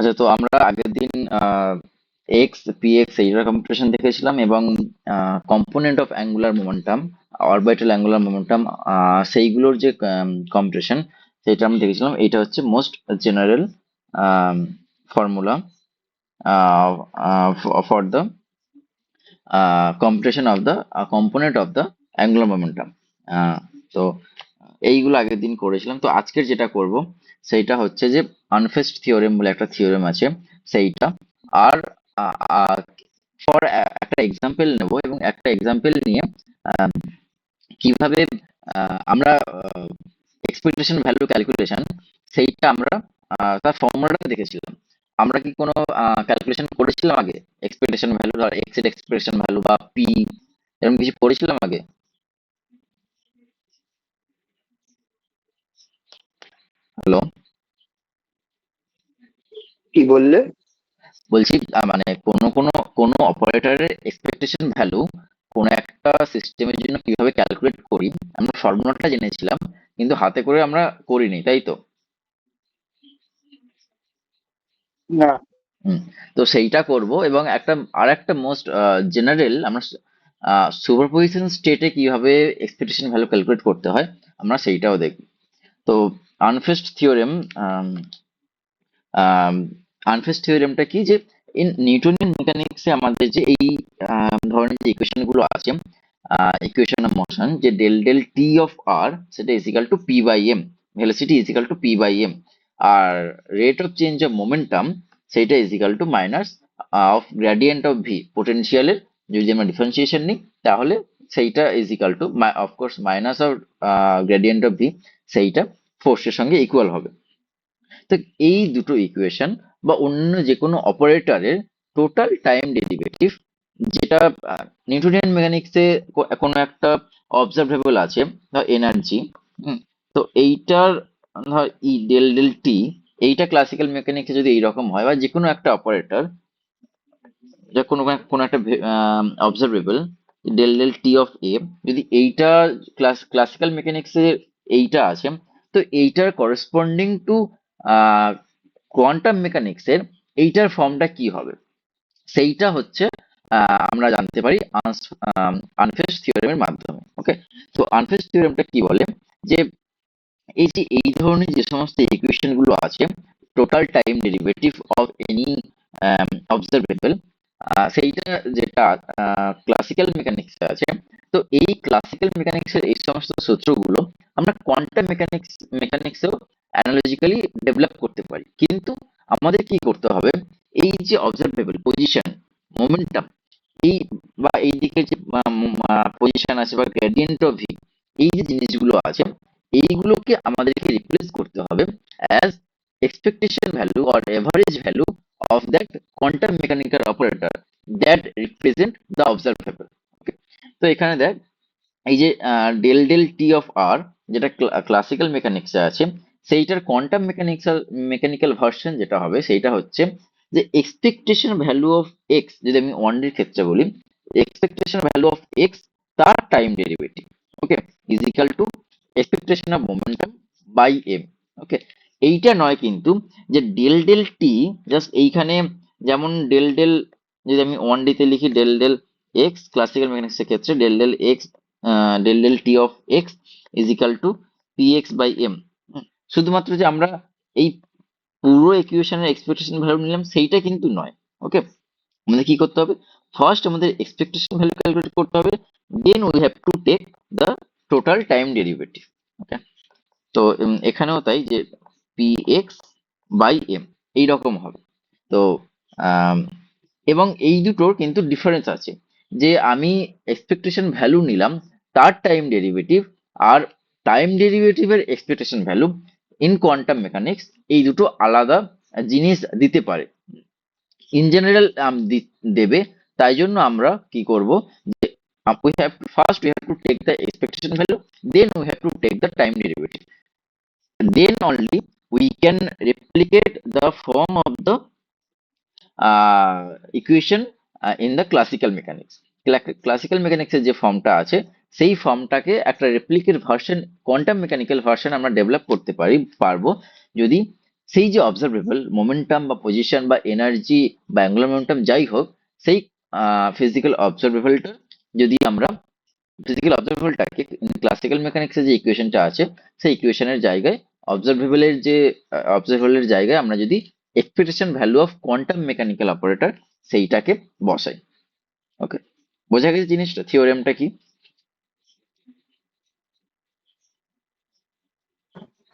আচ্ছা, তো আমরা আগের দিন এক্স পি এক্স এইটার কম্পিউটেশন দেখেছিলাম, এবং component of angular momentum, orbital angular momentum, সেইগুলোর যে কম্পিউটেশন সেটা আমরা দেখেছিলাম। এটা হচ্ছে most general formula for the computation of the component of the angular momentum. তো এইগুলো আগের দিন করেছিলাম। তো আজকের যেটা করব সেইটা হচ্ছে যে আনফেস্ট থিওরেম বলে একটা থিওরেম আছে, সেইটা। আর ফর একটা এক্সাম্পল নেব, এবং একটা এক্সাম্পল নিয়ে আহ, কিভাবে আমরা এক্সপেকটেশন ভ্যালু ক্যালকুলেশন, সেইটা আমরা তার ফর্মুলাটা দেখেছিলাম। আমরা কি কোনো ক্যালকুলেশন করেছিলাম আগে? এক্সপেকটেশন ভ্যালু আর এক্স এর এক্সপেকটেশন ভ্যালু বা পি, এরকম কিছু করেছিলাম আগে? হ্যালো, কি বললে? বলছি মানে কোনো অপারেটরের এক্সপেকটেশন ভ্যালু কোনো একটা সিস্টেমের জন্য কিভাবে ক্যালকুলেট করি, আমরা ফর্মুলাটা জেনেছিলাম, কিন্তু হাতে করে আমরা করিনি, তাই তো? না। হুম। তো সেইটা করব, এবং আর একটা মোস্ট জেনারেল, আমরা সুপারপজিশন স্টেটে কিভাবে এক্সপেকটেশন ভ্যালু ক্যালকুলেট করতে হয় আমরা সেইটাও দেখব। তো আনফেস্ট থিওরেম, আনফেস্ট থিওরেমটা কি, যে ইন নিউটনিয়ান মেকানিক্সে আমাদের যে এই ধরনের যে ইকুয়েশন গুলো আছে, ইকুয়েশন অফ মোশন, যে del del T of R সেটা is equal to P by M, velocity is equal to P by M, আর rate of change of momentum সেইটা is equal to minus of gradient of V, পোটেনশিয়ালের যদি আমরা differentiation নিই, তাহলে সেইটা is equal to of course minus of gradient of V, সেইটা ফোর্সের সঙ্গে ইকুয়াল হবে। তো এই দুটো ইকুয়েশন বা অন্য যে কোনো অপারেটরের টোটাল টাইম ডেরিভেটিভ, যেটা নিউটনিয়ান মেকানিক্সে কোনো একটা অবজারভেবল আছে, ধর এনার্জি, তো এইটার ধর ই ডেল ডেল টি, এইটা ক্লাসিক্যাল মেকানিক্সে যদি এইরকম হয়, বা যে কোনো একটা অপারেটর, যা কোনো কোনো একটা observable del del T of A, যদি এইটা ক্লাসিক্যাল মেকানিক্সে এইটা আছে, তো এইটার করেসপন্ডিং টু কোয়ান্টাম মেকানিক্সের এইটার ফর্মটা কি হবে, সেইটা হচ্ছে আমরা জানতে পারি আনফেস্ট থিওরেমের মাধ্যমে। ওকে, তো আনফেস্ট থিওরেমটা কি বলে, যে এই ধরনের যে সমস্ত ইকুয়েশন গুলো আছে, total time derivative of any observable, সেইটা যেটা ক্লাসিক্যাল মেকানিক্সে আছে, তো এই ক্লাসিক্যাল মেকানিক্সের এই সমস্ত সূত্রগুলো আমরা কোয়ান্টাম মেকানিক্সেও অ্যানালজিক্যালি ডেভেলপ করতে পারি। কিন্তু আমাদের কি করতে হবে, এই যে অবজারভেবল পজিশন, মোমেন্টাম, এই বা এই দিকে যে পজিশন আছে বা গ্রেডিয়েন্ট অফ ভি, এই যে জিনিসগুলো আছে, এইগুলোকে আমাদেরকে রিপ্লেস করতে হবে as expectation value or average value of that quantum mechanical operator that represent the observable. Okay, তো এখানে দেখ, এই যে del del T of R, যেটা ক্লাসিক্যাল মেকানিক্সে আছে, সেইটার কোয়ান্টাম মেকানিক্যাল ভার্সন যেটা হবে, সেইটা হচ্ছে যে এক্সপেকটেশন ভ্যালু অফ এক্স, যদি আমি ওয়ান ডির ক্ষেত্রে বলি, এক্সপেকটেশন ভ্যালু অফ এক্স তার time derivative, okay, is equal to expectation of momentum by M. Okay, এইটা নয় কিন্তু, যে ডেল ডেল টি জাস্ট এইখানে, যেমন ডেল ডেল, যদি আমি ওয়ান ডিতে লিখি ডেল ডেল এক্স, ক্লাসিক্যাল মেকানিক্সের ক্ষেত্রে del del X, del del T of X is equal to P X by M. শুধুমাত্র যে আমরা এই পুরো ইকুয়েশনের এক্সপেকটেশন ভ্যালু নিলাম সেইটা কিন্তু নয়। ওকে, আমাদের কি করতে হবে, ফার্স্ট আমাদের এক্সপেকটেশন ভ্যালু ক্যালকুলেট করতে হবে, then we have to take the total time derivative. Okay, তো এখানেও তাই, যে পি এক্স বাই এম এইরকম হবে। তো আম, এবং এই দুটোর কিন্তু ডিফারেন্স আছে, যে আমি এক্সপেকটেশন ভ্যালু নিলাম তার টাইম ডেরিভেটিভ, আর টাইম ডেরিভেটিভের expectation value in quantum mechanics, এই দুটো আলাদা জিনিস দিতে পারে, ইন জেনারেল দেবে। তাই জন্য আমরা কি করব, যে we have to take the expectation value, then we have to take the time derivative, then only we can replicate the form of the equation in the classical mechanics. Classical মেকানিক্সের যে ফর্মটা আছে, সেই ফর্মটাকে একটা replicate version, quantum mechanical version আমরা develop করতে পারবো, যদি সেই যে অবজারভেবল মোমেন্টাম বা পজিশন বা এনার্জি বা অ্যাঙ্গুলার মোমেন্টাম যাই হোক, সেই ফিজিক্যাল অবজারভেবলটা যদি আমরা ফিজিক্যাল অবজারভেবলটাকে ক্লাসিক্যাল মেকানিক্সের যে ইকুয়েশনটা আছে সেই ইকুয়েশনের জায়গায় অবজারভেবলের জায়গায় আমরা যদি expectation value of quantum mechanical operator সেইটাকে বসাই। ওকে, বোঝা গেছে জিনিসটা, থিওরেমটা কি?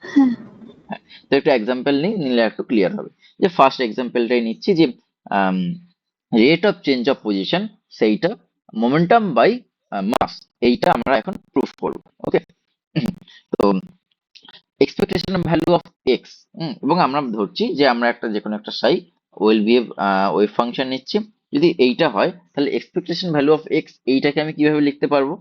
হ্যাঁ। হ্যাঁ, তো একটা এক্সাম্পল নিলে একটু ক্লিয়ার হবে। যে ফার্স্ট এক্সাম্পলটাই নিচ্ছি, যে rate of change of position সেইটা মোমেন্টাম বাই মাস, এইটা আমরা এখন প্রুফ করব। ওকে, তো এক্সপেকটেশন ভ্যালু অফ এক্স, এবং আমরা ধরছি যে আমরা একটা যে কোনো একটা সাই ওয়েল বিহেভ ওয়েভ ফাংশন নিচ্ছি। যদি এইটা হয় তাহলে এক্সপেকটেশন ভ্যালু অফ এক্স এইটাকে আমি কিভাবে লিখতে পারবো?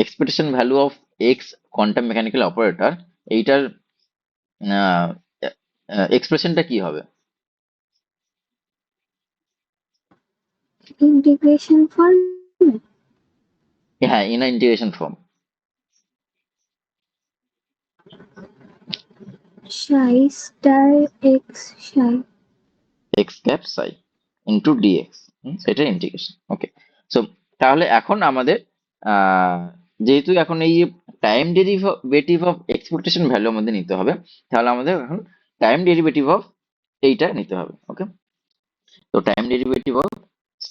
Expectation value of x quantum mechanical operator, এইটার এক্সপ্রেশনটা কি হবে? ইন্টিগ্রেশন ফর্ম হ্যাঁ, in integration form. Sai star x Sai. X cap Sai into dx, সেটা ইন্টিগ্রেশন। ওকে, সো তাহলে এখন আমাদের আহ, যেহেতু এখন এই time derivative of expectation value আমাদের নিতে হবে, তাহলে আমাদের এখন টাইম ডেরিভেটিভ অফ এইটা নিতে হবে। ওকে, তো time derivative of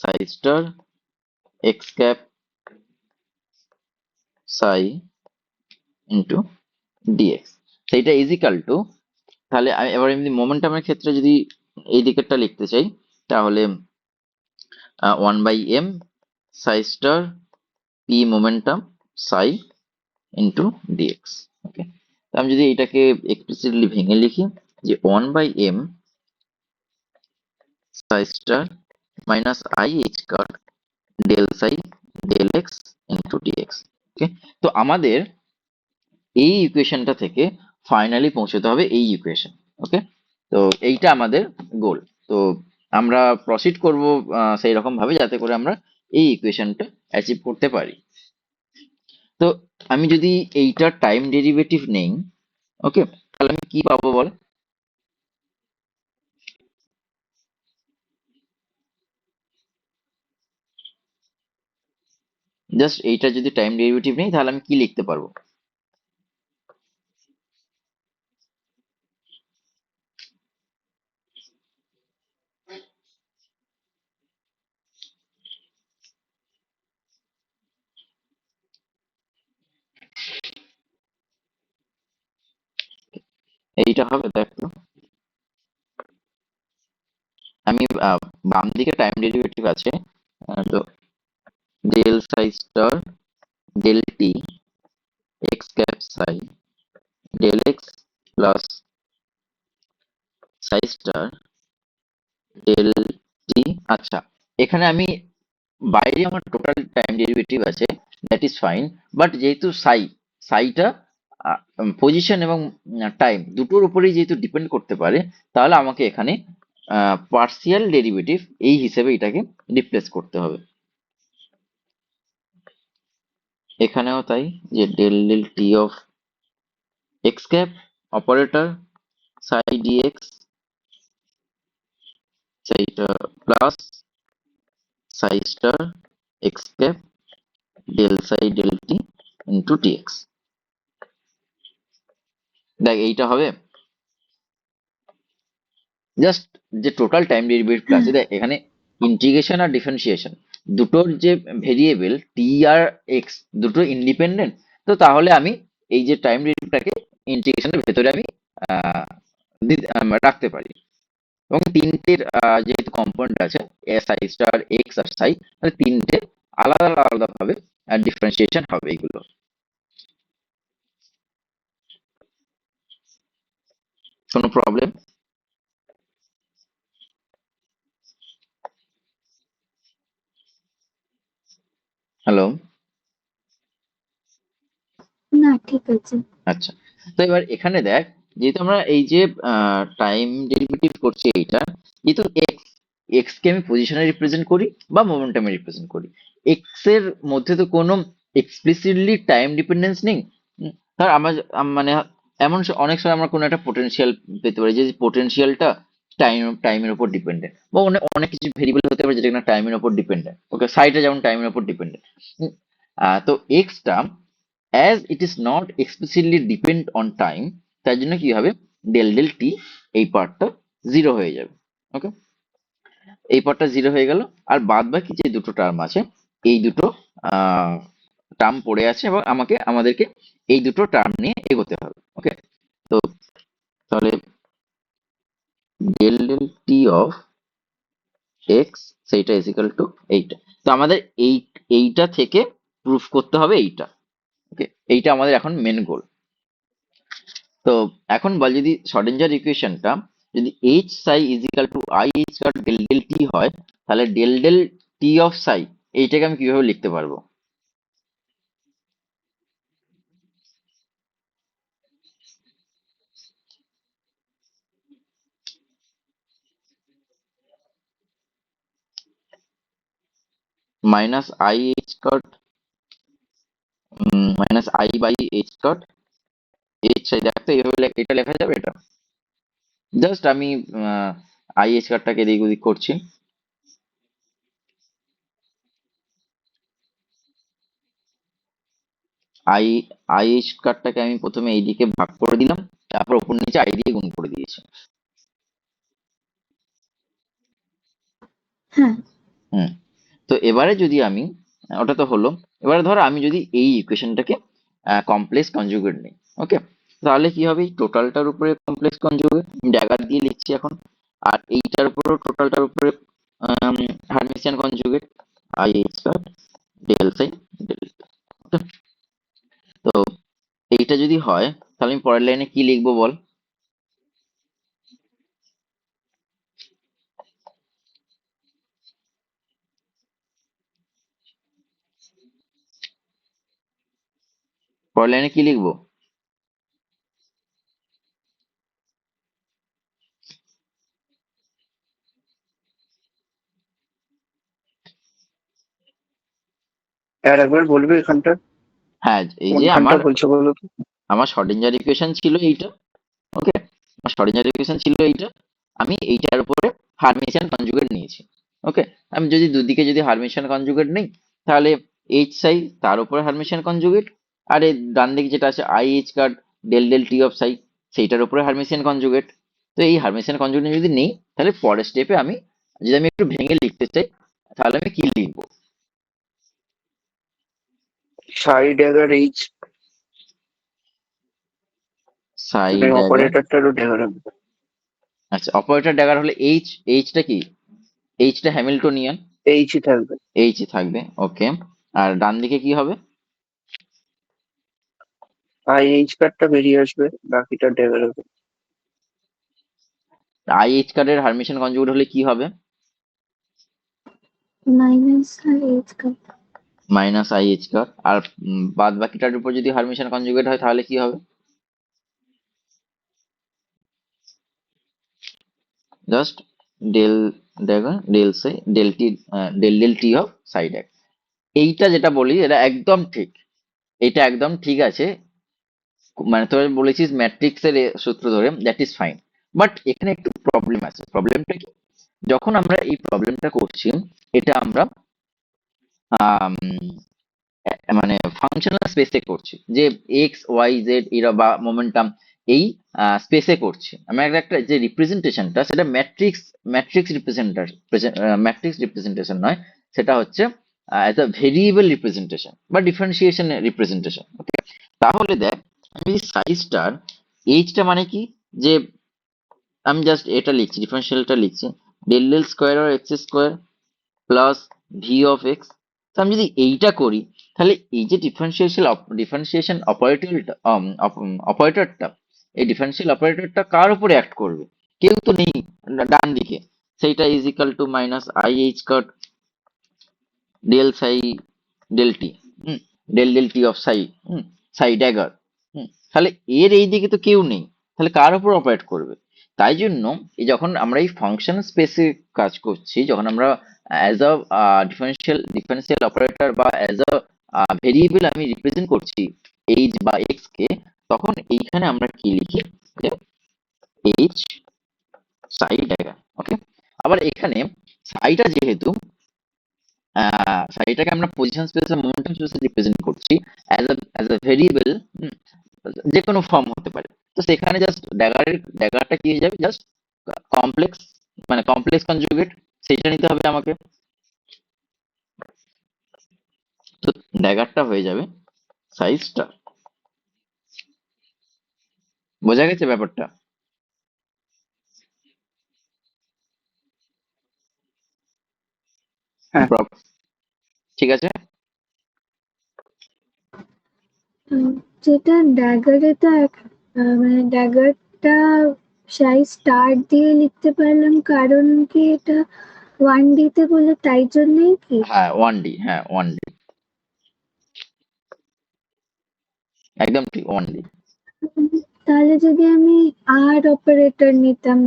psi star X cap Sai into dx, সেইটা ইজ ইকাল টু, তাহলে এবার এমনি মোমেন্টামের ক্ষেত্রে যদি এই দিকেরটা লিখতে চাই, তাহলে 1/m psi star p momentum psi into dx। ওকে, তো আমি যদি এটাকে এক্সপ্লিসিটলি ভেঙে লিখি, যে 1/m psi star minus I h car del psi del x into dx। ওকে, তো আমাদের এই ইকুয়েশনটা থেকে ফাইনালি পৌঁছতে হবে এই ইকুয়েশন। ওকে, তো এইটা আমাদের গোল। তো আমরা প্রসিড করব সেই রকম ভাবে যাতে করে আমরা এই ইকুয়েশনটা অ্যাচিভ করতে পারি। তো আমি যদি এইটার টাইম ডেরিভেটিভ নেই, ওকে, তাহলে আমি কি পাবো বল? জাস্ট এইটা যদি টাইম ডেরিভেটিভ নেই তাহলে আমি কি লিখতে পারবো? এইটা হবে, দেখো আমি বাম দিকে টাইম ডেরিভেটিভ আছে, তো del psi star del T X cap psi del X plus psi star del T. আচ্ছা, এখানে আমি বাইরে আমার টোটাল টাইম ডেরিভেটিভ আছে, দ্যাট ইজ ফাইন। বাট যেহেতু সাইটা পজিশন এবং টাইম দুটোর উপরেই যেহেতু ডিপেন্ড করতে পারে, তাহলে আমাকে এখানে পার্সিয়াল ডেরিভেটিভ এই হিসেবে এটাকে রিপ্লেস করতে হবে। এখানেও তাই, যে del del T of X cap operator psi DX, সেইটা plus psi star X cap del psi del T into DX. দেখ এইটা হবে জাস্ট যে টোটাল টাইম ডেরিভেটিভ আছে, দেখ এখানে ইন্টিগ্রেশন আর ডিফারেন্সিয়েশন দুটোর যে ভেরিয়েবল টি আর এক্স দুটো ইন্ডিপেন্ডেন্ট। তো তাহলে আমি এই যে টাইম ডেরিভেটিভটাকে ইন্টিগ্রেশনের ভেতরে আমি রাখতে পারি, এবং তিনটের যেহেতু কম্পোনেন্ট আছে সাই স্টার এক্স আর সাই, তাহলে তিনটে আলাদা আলাদা ভাবে ডিফারেন্সিয়েশন হবে এগুলো। কোনো প্রবলেম? হ্যালো? না, ঠিক আছে। আচ্ছা, তো এবার এখানে দেখ, যেহেতু আমরা এই যে টাইম ডেরিভেটিভ করছি এইটা, যেহেতু এক্স এক্স কে আমি পজিশনে রিপ্রেজেন্ট করি বা মোমেন্টামে রিপ্রেজেন্ট করি, এক্স এর মধ্যে তো কোনো এক্সপ্লিসিটলি টাইম ডিপেন্ডেন্স নেই। ধর আমার মানে এমন অনেক সময় আমরা কোনো একটা পোটেনশিয়াল পেতে পারি যে পোটেনশিয়ালটা টাইমের উপর ডিপেন্ডেন্ট, বা অনেক অনেক কিছু ভেরিয়েবল হতে পারে যেটা কিনা টাইমের উপর ডিপেন্ডেন্ট। ওকে, সাইটা যেমন টাইমের উপর ডিপেন্ডেন্ট। তো extra as it is not explicitly depend on time, তার জন্য কি হবে, ডেল ডেল টি এই পার্টটা জিরো হয়ে যাবে। ওকে, এই পার্টটা জিরো হয়ে গেল। আর বাদ বাকি যে দুটো টার্ম আছে, এই দুটো টার্ম পড়ে আছে এবং আমাদেরকে এই দুটো টার্ম নিয়ে এগোতে হবে। ওকে, তো তাহলে del del T of X সেইটা ইজ ইকাল টু এইটা। তো আমাদের এইটা থেকে প্রুফ করতে হবে এইটা। ওকে, এইটা আমাদের এখন মেন গোল। তো এখন বল, যদি শর্ডিঞ্জার ইকুয়েশনটা যদি H psi is equal to I H cut del del T হয়, তাহলে ডেল ডেল টি অফ সাই এইটাকে আমি কিভাবে লিখতে পারবো? Minus I H cut minus I by H cut H psi. দেখো তো এইভাবে এটা লেখা যাবে? এটা জাস্ট আমি আই এইচ কার্ডটাকে এদিক ওদিক করছি। আই আই এইচ কার্ডটাকে আমি প্রথমে এইদিকে ভাগ করে দিলাম, তারপর উপর নিচে আই দিয়ে গুণ করে দিয়েছি। হ্যাঁ। হুম, তো এবারে যদি আমি ওটা তো হলো। এবারে ধরো আমি যদি এই ইকুয়েশনটাকে কমপ্লেক্স কনজুগেট নিই। ওকে, তাহলে কি হবে, এই টোটালটার উপরে কমপ্লেক্স কনজুগেট ড্যাগার দিয়ে লিখছি এখন, আর এইটার উপরেও টোটালটার উপরে Hermitian conjugate I H cut del psi del. তো এইটা যদি হয় তাহলে আমি পরের লাইনে কি লিখবো বল? পরের লাইনে কি লিখবো? আর একবার বলবে এখানটা হ্যাঁ, এই যে কোনখানটা আমার বলছো বলো তো? আমার শর্ডিঞ্জার ইকুয়েশন ছিল এইটা। ওকে, আমার শর্ডিঞ্জার ইকুয়েশন ছিল এইটা, আমি এইটার উপরে হার্মিশিয়ান কনজুগেট নিয়েছি। ওকে, আমি যদি দুদিকে যদি হার্মিশিয়ান কনজুগেট নেই, তাহলে এইচ সাই তার উপরে হার্মিশিয়ান কনজুগেট, আর এই ডান দিকে যেটা আছে I H cut del del T of psi সেইটার উপরে হার্মিশিয়ান কনজুগেট। তো এই হার্মিশিয়ান কনজুগেট যদি নেই, তাহলে পরের স্টেপে আমি যদি আমি একটু ভেঙে লিখতে চাই, তাহলে আমি কি লিখবো? সাই ড্যাগার এইচ, সাই মানে ড্যাগার। অপারেটরটারও ড্যাগার হবে। আচ্ছা, অপারেটর ড্যাগার হলে এইচটা কি? এইচটা হ্যামিল্টনিয়ান, এইচই থাকবে। এইচই থাকবে। ওকে, আর ডান দিকে কি হবে? আই এইচ কার্ডটা বেরিয়ে আসবে, বাকিটা ড্যাগার হবে। আই এইচ কার্ডের হার্মিশন কনজুগেট হলে কি হবে? মাইনাস আর H cut. Minus I H cut. আর বাদ বাকিটার উপর যদি হার্মিশন কনজুগেট হয় তাহলে কি হবে? Just del dagger del psi del T del del T of psi এক। এইটা যেটা বলি এটা একদম ঠিক, এটা একদম ঠিক আছে। মানে তোরা বলেছিস ম্যাট্রিক্স এর সূত্র ধরে, দ্যাট ইজ ফাইন। বাট এখানে একটু প্রবলেম আছে। প্রবলেমটা কি, যখন আমরা এই প্রবলেমটা করছি, এটা আমরা আম, মানে ফাংশনাল স্পেসে করছি, যে এক্স ওয়াই জেড এরা বা মোমেন্টাম এই স্পেসে করছি। আমরা একটা যে রিপ্রেজেন্টেশনটা সেটা ম্যাট্রিক্স রিপ্রেজেন্টেশন নয়, সেটা হচ্ছে এজ আ ভেরিয়েবল রিপ্রেজেন্টেশন বা ডিফারেন্সিয়েশন রিপ্রেজেন্টেশন। ওকে, তাহলে দেখ, আমি যদি সাইজটার এইচটা মানে কি, যে আমি জাস্ট এটা লিখছি, ডিফারেন্সিয়ালটা লিখছি, ডেল ডেল স্কোয়ার আর X square plus V of X. তো আমি যদি এইটা করি, তাহলে এই যে ডিফারেন্সিয়েশন অপারেটরটা, এই ডিফারেন্সিয়াল অপারেটরটা কার উপরে অ্যাক্ট করবে? কেউ তো নেই ডান দিকে। সেইটা is equal to minus I H cut del psi del T, del del T of psi, psi dagger. তাহলে এর এই দিকে তো কেউ নেই, তাহলে কার উপর অপারেট করবে? তাই জন্য এই যখন আমরা এই ফাংশন স্পেসে কাজ করছি, যখন আমরা অ্যাজ আ ডিফারেন্সিয়াল অপারেটর বা অ্যাজ আ ভেরিয়েবল আমি রিপ্রেজেন্ট করছি এইচ বা এক্স কে, তখন এইখানে আমরা কি লিখি যে এইচ সাই ড্যাগার। ওকে, আবার এখানে সাইটা যেহেতু সাইটাকে আমরা পজিশন স্পেস বা মোমেন্টাম স্পেসে রিপ্রেজেন্ট করছি অ্যাজ আ ভেরিয়েবল, যে কোনো ফর্ম হতে পারে, তো সেখানে জাস্ট ড্যাগারটা কি হয়ে যাবে, জাস্ট কমপ্লেক্স, মানে কমপ্লেক্স কনজুগেট, সেইটা নিতে হবে আমাকে। তো ড্যাগারটা হয়ে যাবে সাইজটা। বোঝা গেছে ব্যাপারটা? হ্যাঁ। ঠিক আছে। যেটা ড্যাগারে তো মানে ড্যাগারটা সাই স্টার দিয়ে লিখতে পারলাম, কারণ কি এটা 1D তে বলে তাই জন্যই কি? হ্যাঁ, 1D, হ্যাঁ 1D, একদম ঠিক 1D। উম, তাহলে যদি আমি আর অপারেটর নিতাম,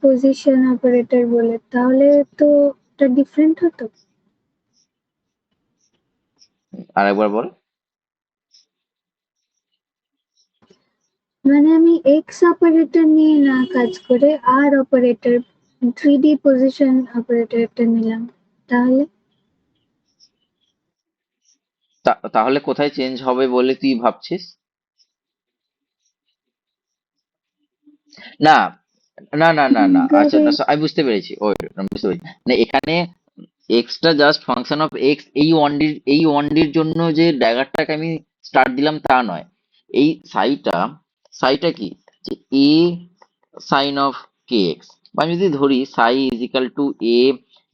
পজিশন অপারেটর বলে, তাহলে তো এটা ডিফারেন্ট হতো। আরেকবার বল। মানে আমি এক্স অপারেটর নিয়ে না কাজ করে আর অপারেটর, 3D পজিশন অপারেটরটা নিলাম, তাহলে তাহলে কোথায় চেঞ্জ হবে বলে তুই ভাবছিস? না, না, আচ্ছা, ড্যাগারে না, আমি বুঝতে পেরেছি, ওই আমি বুঝতে পেরেছি, না এখানে extra just function of x, এই ওয়ান ডির জন্য যে ড্যাগারটাকে আমি স্টার্ট দিলাম তা নয়। এই সাইটা কি, যে এ সাইন অফ কে এক্স, বা আমি যদি ধরি সাই is equal two A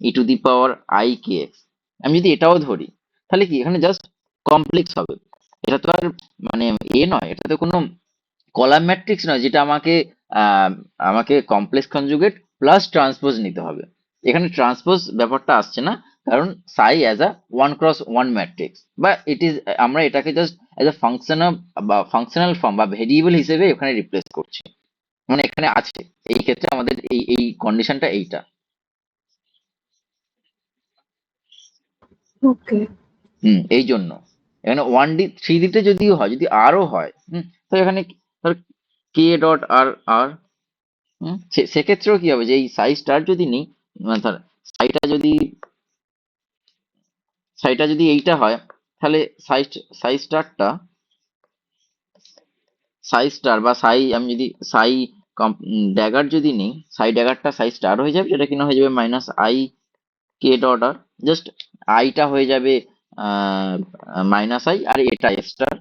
E two the power I K x, আমি যদি এটাও ধরি, তাহলে কি এখানে জাস্ট কমপ্লেক্স হবে। এটা তো আর মানে এ নয়, এটা তো কোনো কলাম ম্যাট্রিক্স নয় যেটা আমাকে কমপ্লেক্স কনজুগেট প্লাস ট্রান্সপোজ নিতে হবে। এখানে ট্রান্সপোজ ব্যাপারটা আসছে না, কারণ সাই as a one cross one matrix, বা ইট ইজ, আমরা এটাকে just as a function of বা ফাংশনাল ফর্ম বা ভেরিয়েবল হিসেবে এখানে রিপ্লেস করছি, মানে এখানে আছে। এই ক্ষেত্রে আমাদের এই কন্ডিশনটা এইটা। ওকে। এই জন্য এখানে 1D 3D তে যদিও হয়, যদি আরও হয়, তো এখানে কে ডট আর আর, সেক্ষেত্রেও কি হবে, যে এই সাই স্টার যদি নেই, মানে ধর সাইটা যদি সাইটা যদি এইটা হয়, তাহলে সাই সাই স্টারটা সাই স্টার বা সাই, আমি যদি সাই ড্যাগার যদি নেই, সাই ড্যাগারটা সাই স্টার হয়ে যাবে, যেটা কিনা হয়ে যাবে minus I K dot R, just আইটা হয়ে যাবে মাইনাস আই, আর এটা স্টার।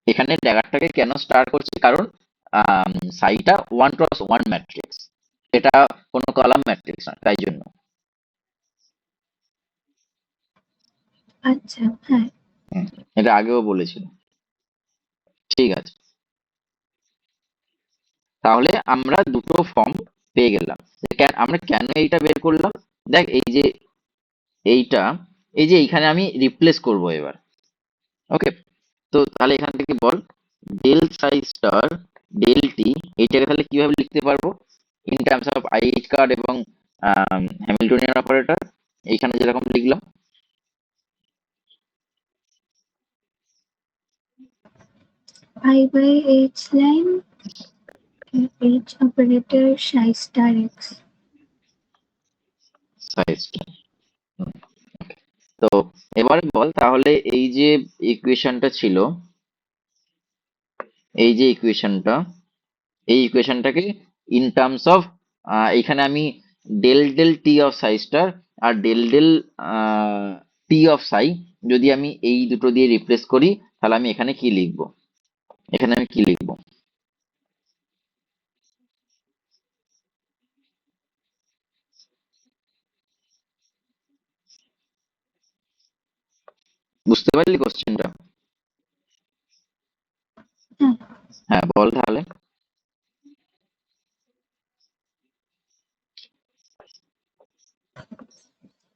এখানে ড্যাগারটাকে কেন স্টার করছি, কারণ সাইটা ওয়ান ক্রস ওয়ান ম্যাট্রিক্স, এটা কোনো কলাম ম্যাট্রিক্স না, তাই জন্য। আচ্ছা, হ্যাঁ। হুম, এটা আগেও বলেছিল। ঠিক আছে, তাহলে আমরা দুটো ফর্ম পেয়ে গেলাম। আমরা কেন এইটা বের করলাম, দেখ এই যে এইটা, এই যে এইখানে আমি রিপ্লেস করব এবার। ওকে, তো তাহলে এখান থেকে বল, del psi star del T, এইটাকে তাহলে কিভাবে লিখতে পারবো in terms of IH cut এবং হ্যামিল্টনিয়ান অপারেটর, এইখানে যেরকম লিখলাম। I by H line, H operator psi star x. সাইজটা, তো এবারে বল তাহলে, এই যে ইকুয়েশনটা ছিল, এই যে ইকুয়েশনটা, এই ইকুয়েশনটাকে ইন টার্মস অফ, এখানে আমি del del T of psi star আর del del T of psi, যদি আমি এই দুটো দিয়ে রিপ্লেস করি, তাহলে আমি এখানে কি লিখবো, এখানে আমি কি লিখবো? বুঝতে পারলি কোশ্চেনটা? হ্যাঁ, হ্যাঁ বল তাহলে।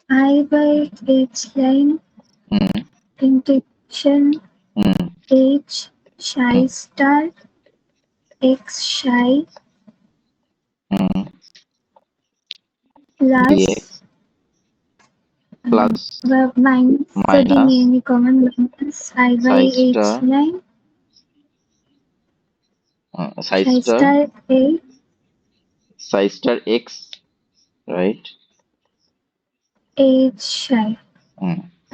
I by H line hmm, integration hmm, H psi hmm, star x psi hmm, plus dx, plus বা মাইনাস যদি মাইনাস নিয়ে নি common, minus I by psi H star line psi psi star star H psi star X, right? H psi,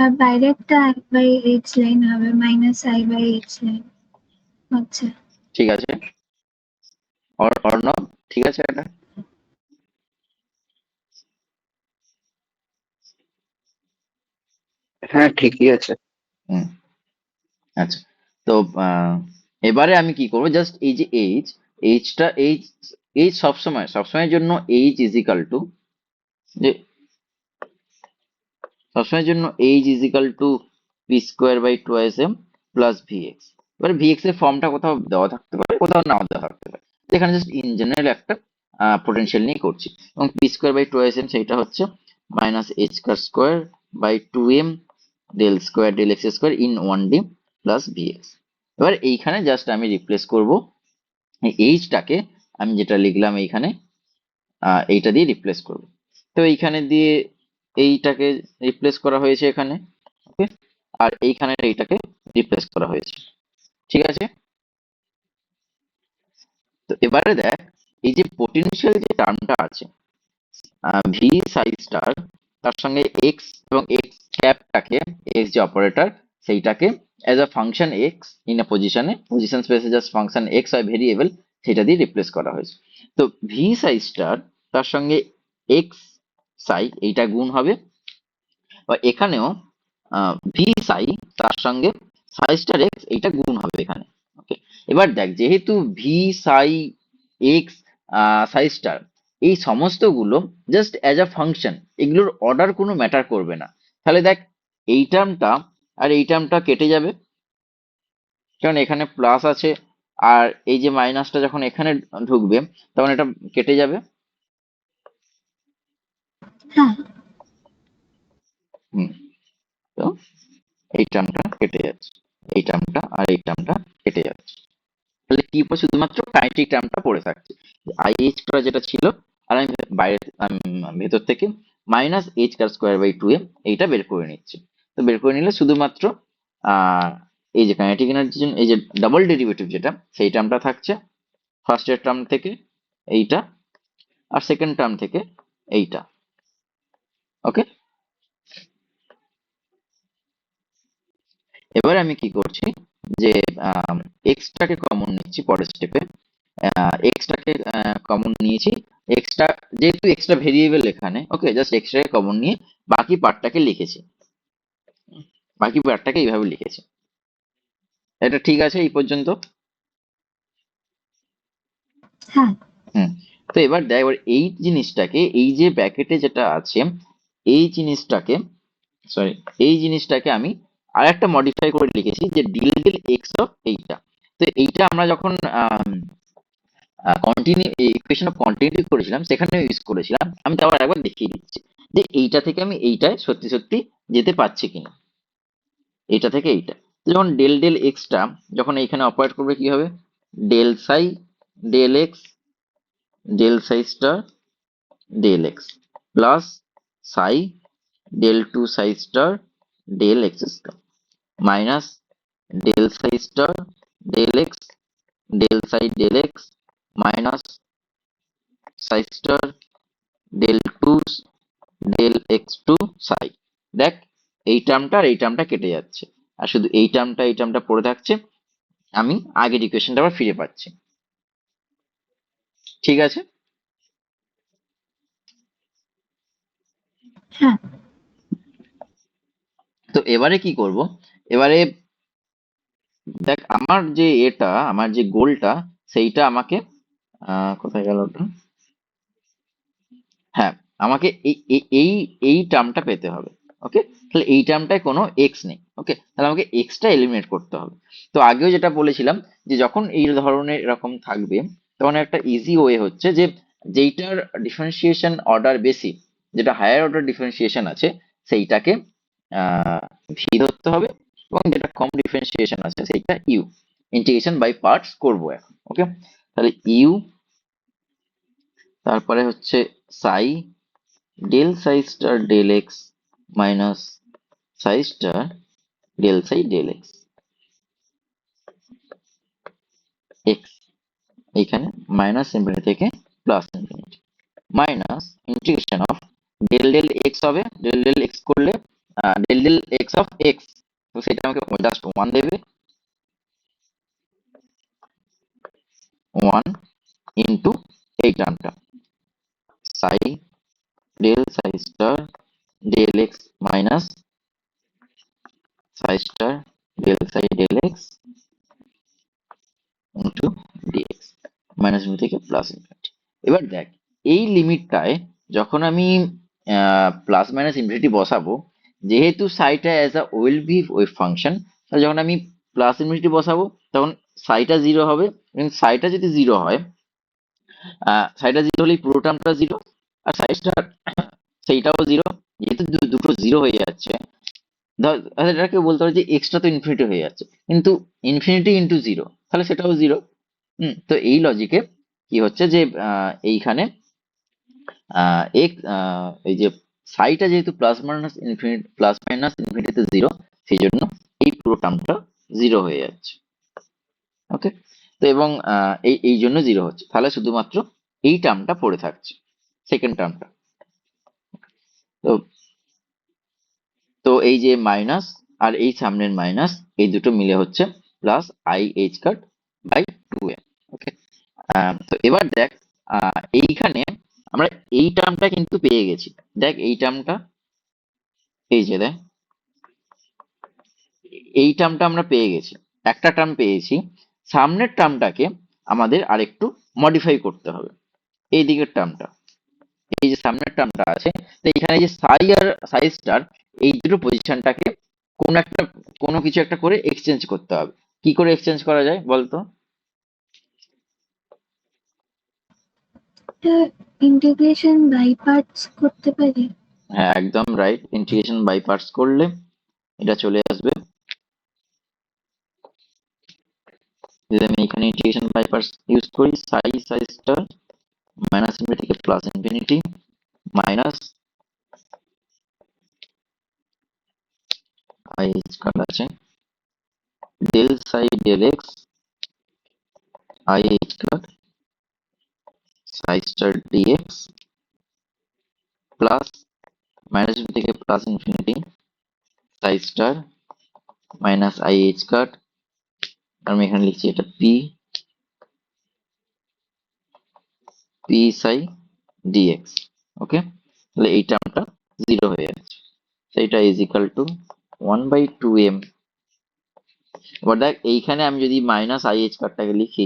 আর বাইরে একটা I by H line হবে, minus I by H line. আচ্ছা, ঠিক আছে অর্ণব, ঠিক আছে এটা? হ্যাঁ, ঠিকই আছে। হুম, আচ্ছা। তো এবারে আমি কি করবো, জাস্ট এই যে এইচ সবসময়ের জন্য এইচ ইজ ইকাল টু, যে সবসময়ের জন্য H is equal to P square by twice M plus VX. এবারে ভিএক্স এর ফর্মটা কোথাও দেওয়া থাকতে পারে, কোথাও নাও দেওয়া থাকতে পারে। এখানে জাস্ট ইন জেনারেল একটা পোটেনশিয়াল নিয়ে করছি, এবং P square by twice M সেইটা হচ্ছে minus H square by two M del X square in one D plus VX. এবার এইখানে জাস্ট আমি রিপ্লেস করব এইচটাকে, আমি যেটা লিখলাম এইখানে এইটা দিয়ে রিপ্লেস করব। তো এইখানে দিয়ে এইটাকে রিপ্লেস করা হয়েছে এখানে, ওকে, আর এইখানে এইটাকে রিপ্লেস করা হয়েছে, ঠিক আছে? তো এবারে দেখ, এই যে পোটেনশিয়াল যে টার্মটা আছে ভি সাই স্টার, তার সঙ্গে এক্স এবং এক্স ক্যাপটাকে, এক্স যে অপারেটর সেইটাকে as a function x in a position স্পেসে জাস্ট ফাংশন এক্স হয় ভেরিয়েবল, সেটা দিয়ে রিপ্লেস করা হয়েছে। তো ভি সাই স্টার তার সঙ্গে এক্স সাই এইটা গুণ হবে, বা এখানেও ভি সাই তার সঙ্গে সাই স্টার এক্স এইটা গুণ হবে এখানে, ওকে। এবার দেখ, যেহেতু ভি সাই এক্স সাই স্টার এই সমস্ত গুলো জাস্ট অ্যাজ আ ফাংশন, এগুলোর অর্ডার কোনো ম্যাটার করবে না। তাহলে দেখ, এই টার্মটা আর এই টার্মটা কেটে যাবে, কারণ এখানে প্লাস আছে, আর এই যে মাইনাসটা যখন এখানে ঢুকবে তখন এটা কেটে যাবে। হ্যাঁ হুম, তো এই টার্মটা কেটে যাচ্ছে, এই টার্মটা আর এই টার্মটা কেটে যাচ্ছে। তাহলে কি পড়ে, শুধুমাত্র কাইনেটিক টার্মটা পড়ে থাকছে, আইএইচ যেটা ছিল, আর আমি বাইরে ভেতর থেকে minus H cut square by two M এইটা বের করে নিচ্ছি। তো বের করে নিলে শুধুমাত্র আহ এই যে কাইনেটিক এনার্জির জন্য এই যে ডাবল ডেরিভেটিভ যেটা, সেই টার্মটা থাকছে ফার্স্ট এর টার্ম থেকে এইটা, আর সেকেন্ড টার্ম থেকে এইটা, ওকে। এবারে আমি কি করছি, যে এক্সটাকে কমন নিচ্ছি পরের স্টেপে, এক্সটাকে কমন নিয়েছি, এক্সট্রা, যেহেতু এক্সট্রা ভেরিয়েবল এখানে, ওকে, জাস্ট এক্সট্রাকে কমন নিয়ে বাকি পার্টটাকে লিখেছি, বাকি পার্টটাকে এইভাবে লিখেছি। এটা ঠিক আছে এই পর্যন্ত? হ্যাঁ হুম। তো এবার দেখ, এবার এই জিনিসটাকে, এই যে ব্র্যাকেটে যেটা আছে এই জিনিসটাকে, সরি, এই জিনিসটাকে আমি আর একটা মডিফাই করে লিখেছি, যে ডিল ডেল এক্স অফ এইটা। তো এইটা আমরা যখন কন্টিনিউ ইকুয়েশন অফ কন্টিনিউটি করেছিলাম সেখানে ইউজ করেছিলাম, আমি তো আবার একবার দেখিয়ে দিচ্ছি যে এইটা থেকে আমি এইটায় সত্যি সত্যি যেতে পারছি কিনা, এইটা থেকে এইটা। তো যখন ডেল ডেল এক্সটা যখন এইখানে অপারেট করবে কি হবে, del psi del X del psi star del X plus psi del two psi star del X star minus del psi star del X del psi del X minus psi star del two del X two psi. দেখ, এই টার্মটা আর এই টার্মটা কেটে যাচ্ছে, আর শুধু এই টার্মটা পড়ে থাকছে, আমি আগের ইকুয়েশনটা আবার ফিরে পাচ্ছি, ঠিক আছে? হ্যাঁ তো এবারে কি করব, এবারে দেখ, আমার যে গোলটা সেইটা আমাকে কোথায় গেল ওটা, হ্যাঁ, আমাকে এই টার্মটা পেতে হবে, ওকে। তাহলে এই টার্মটায় কোনো এক্স নেই, ওকে, তাহলে আমাকে এক্সটা এলিমিনেট করতে হবে। তো আগেও যেটা বলেছিলাম, যে যখন এই ধরনের এরকম থাকবে তখন একটা ইজি ওয়ে হচ্ছে যে যেইটার ডিফারেন্সিয়েশন অর্ডার বেশি, যেটা হায়ার অর্ডার ডিফারেন্সিয়েশন আছে সেইটাকে আহ ভি ধরতে হবে, এবং যেটা কম ডিফারেন্সিয়েশন আছে সেইটা ইউ। ইন্টিগ্রেশন বাই পার্টস করবো এখন, ওকে। তাহলে ইউ, তারপরে হচ্ছে psi del psi star del X minus psi star del psi del X X, এইখানে মাইনাস ইনফিনিটি থেকে plus infinity, minus integration of del del X হবে, ডেল ডেল এক্স করলে del del X of X, তো সেটা আমাকে just one দেবে, one into এই টার্মটা psi del psi star del X minus psi star del psi del X into DX, minus infinity থেকে plus infinity. এবার দেখ এই লিমিটটায় যখন আমি প্লাস মাইনাস ইনফিনিটি বসাবো, যেহেতু সাইটা as a well be wave function, তাহলে যখন আমি প্লাস ইনফিনিটি বসাবো তখন সাইটা জিরো হবে, এবং সাইটা যদি জিরো হয়, সাইটা জিরো হলেই পুরো টার্মটা জিরো, আর সাই স্টার সেইটাও জিরো। যেহেতু দুটো জিরো হয়ে যাচ্ছে, ধর তাহলে এটাকে বলতে পারো যে এক্সট্রা তো ইনফিনিটি হয়ে যাচ্ছে, কিন্তু ইনফিনিটি ইন্টু জিরো তাহলে সেটাও জিরো। তো এই লজিকে কি হচ্ছে যে এইখানে এই যে সাইটা যেহেতু প্লাস মাইনাস ইনফিনিটিতে জিরো, সেই জন্য এই পুরো টার্মটা জিরো হয়ে যাচ্ছে। ওকে, তো এবং এই এই জন্য জিরো হচ্ছে, তাহলে শুধুমাত্র এই টার্মটা পড়ে থাকছে, সেকেন্ড টার্মটা। তো তো এই যে মাইনাস আর এই সামনের মাইনাস, এই দুটো মিলে হচ্ছে plus I H cut by two M. Okay, তো এবার দেখ এইখানে আমরা এই টার্মটা কিন্তু পেয়ে গেছি। দেখ এই টার্মটা, এই যে দেখ এই টার্মটা আমরা পেয়ে গেছি, একটা টার্ম পেয়েছি। সামনের টার্মটাকে আমাদের আরেকটু মডিফাই করতে হবে, এই দিকের টার্মটা, এই যে সামনের টার্মটা আছে, তো এখানে যে সাই আর সাই স্টার এই দুটো পজিশনটাকে কোন একটা কোনো কিছু একটা করে এক্সচেঞ্জ করতে হবে। কি করে এক্সচেঞ্জ করা যায় বলতো? ইন্টিগ্রেশন বাই পার্টস করতে পারি। হ্যাঁ একদম রাইট, ইন্টিগ্রেশন বাই পার্টস করলে এটা চলে আসবে। যদি আমি এখানে ইন্টিগ্রেশন বাই পার্টস ইউজ করি, psi psi star minus infinity থেকে plus infinity minus I square আছে del psi del X I square psi star DX plus minus থেকে plus infinity psi star minus I square, আমি এখানে লিখছি এটা P P psi DX. Okay, তাহলে এই টার্মটা জিরো হয়ে যাচ্ছে, সেইটা ইজ ইকাল টু 1/2m। এবার দেখ এইখানে আমি যদি মাইনাস আই স্কয়ারটাকে লিখি,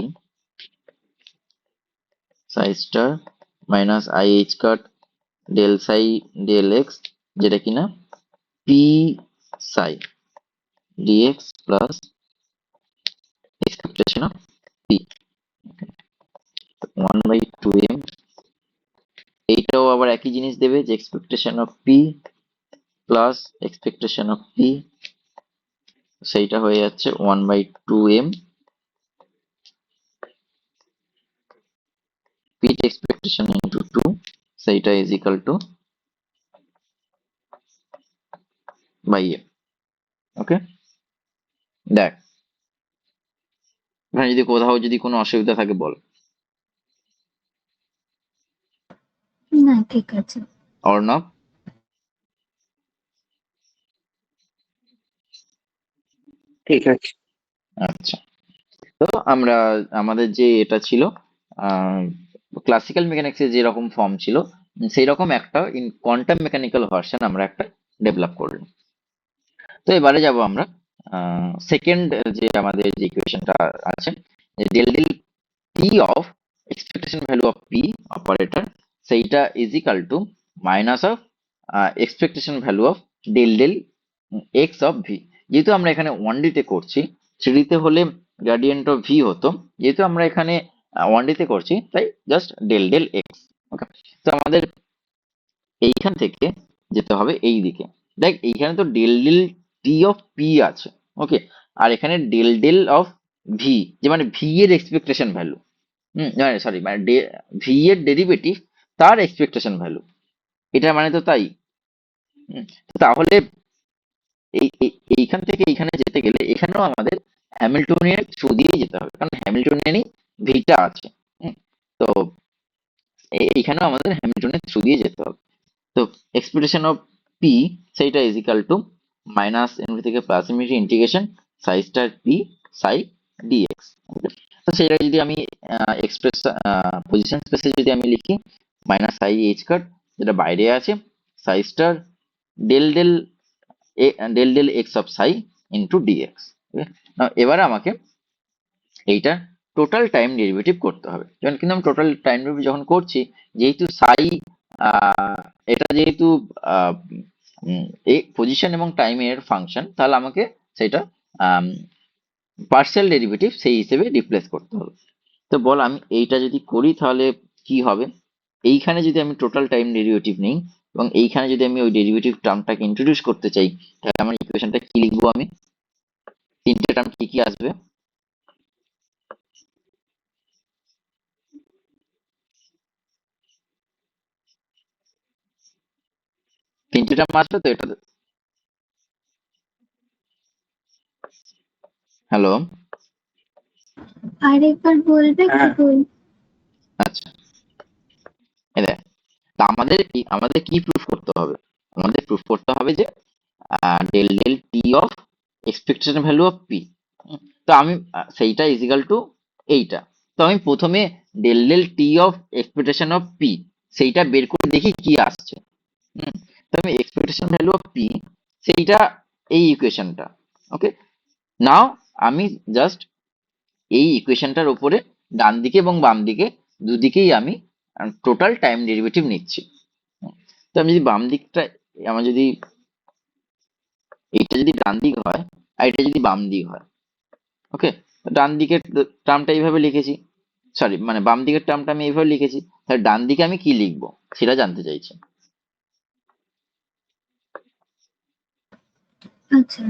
psi star minus I square del psi del X, যেটা কিনা P psi DX plus expectation of P 1/2m। এইটাও আবার একই জিনিস দেবে, যে expectation of P plus expectation of P, সেইটা হয়ে যাচ্ছে 1/2m পিট এক্সপেকটেশন ইন্টু টু, সেইটা is equal to by M. Okay, দেখ এখানে যদি কোথাও যদি কোনো অসুবিধা থাকে বল। না ঠিক আছে। অর্ণব? ঠিক আছে। আচ্ছা, তো আমরা আমাদের যে এটা ছিল ক্লাসিক্যাল মেকানিক্সের যেরকম ফর্ম ছিল, সেই রকম একটা ইন কোয়ান্টাম মেকানিক্যাল ভার্সন আমরা একটা ডেভেলপ করলাম। তো এবারে যাব আমরা সেকেন্ড যে আমাদের যে ইকুয়েশনটা আছে, del del T of expectation value of P operator, সেইটা is equal to minus of expectation value of del del X of V. যেহেতু আমরা এখানে ওয়ান ডিতে করছি, থ্রি তে হলে গ্রেডিয়েন্ট অফ ভি হতো, যেহেতু আমরা এখানে ওয়ান ডিতে করছি তাই জাস্ট ডেল ডেল এক্স। ওকে, তো আমাদের এইখান থেকে যেতে হবে এই দিকে। দেখ এইখানে তো del del T of P আছে, ওকে, আর এখানে ডেল ডেল অফ ভি, যে মানে ভি এর এক্সপেকটেশন ভ্যালু, সরি মানে ভি এর ডেরিভেটিভ তার এক্সপেকটেশন ভ্যালু, এটা মানে তো তাই। তো তাহলে এইখান থেকে এইখানে যেতে গেলে এখানেও আমাদের হ্যামিল্টনিয়ান থ্রু দিয়ে যেতে হবে, কারণ হ্যামিল্টনিয়ানই ভিটা আছে। হুম, তো এইখানেও আমাদের হ্যামিল্টনের থ্রু দিয়ে যেতে হবে। তো এক্সপেকটেশন অফ পি সেইটা is equal to minus infinity থেকে plus infinity integration psi star P psi DX. তো সেটা যদি আমি এক্সপ্রেস পজিশন স্পেসে যদি আমি লিখি মাইনাস সাই এইচ কাট, যেটা বাইরে আছে, psi star del del del del X of psi into DX. এবারে আমাকে এইটা টোটাল টাইম ডেরিভেটিভ করতে হবে। যখন কিন্তু আমি টোটাল টাইম ডেরিভেটিভ যখন করছি, যেহেতু সাই এটা যেহেতু আহ, এই পজিশন এবং টাইমের ফাংশন, তাহলে আমাকে সেটা পার্শিয়াল ডেরিভেটিভ সেই হিসেবে রিপ্লেস করতে হবে। তো বল আমি এইটা যদি করি তাহলে কি হবে? এইখানে যদি আমি টোটাল টাইম ডেরিভেটিভ নিই এবং এইখানে যদি আমি ওই ডেরিভেটিভ টার্মটাকে ইন্ট্রোডিউস করতে চাই, তাহলে আমার ইকুয়েশনটা কি লিখবো আমি? তিনটে টার্ম কি কি আসবে? তিনটে টার্ম আসবে তো এটা? হ্যালো? আরেকবার বলবে কি হ্যাঁ। বল? আচ্ছা, এই দেখ, তা আমাদের কি প্রুফ করতে হবে? আমাদের প্রুফ করতে হবে যে del del T of expectation value of P. তো আমি সেইটা ইজিক্যাল টু এইটা। তো আমি প্রথমে del del T of expectation of P সেইটা বের করে দেখি কি আসছে। হুম, তো আমি এক্সপেকটেশন ভ্যালু অফ পি সেইটা এই ইকুয়েশনটা। ওকে, নাও আমি জাস্ট এই ইকুয়েশনটার উপরে ডান দিকে এবং বাম দিকে দুদিকেই আমি টোটাল টাইম ডেরিভেটিভ নিচ্ছি। হুম, তো আমি যদি বাম দিকটা, আমার যদি এইটা যদি ডান দিক হয় আর এটা যদি বাম দিক হয়, ওকে, ডান দিকের টার্মটা এইভাবে লিখেছি, সরি মানে বাম দিকের টার্মটা আমি এইভাবে লিখেছি, তাহলে ডান দিকে আমি কি লিখবো সেটা জানতে চাইছি। আচ্ছা,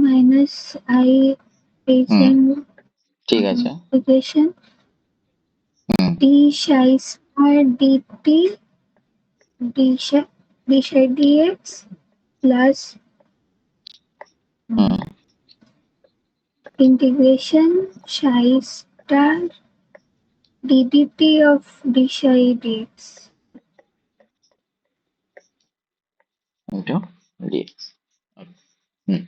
minus I H hmm, N ঠিক আছে। Equation hmm, D psi square DT D psi DX plus hmm, integration psi star DDT of D psi DX. Into DX. Hmm,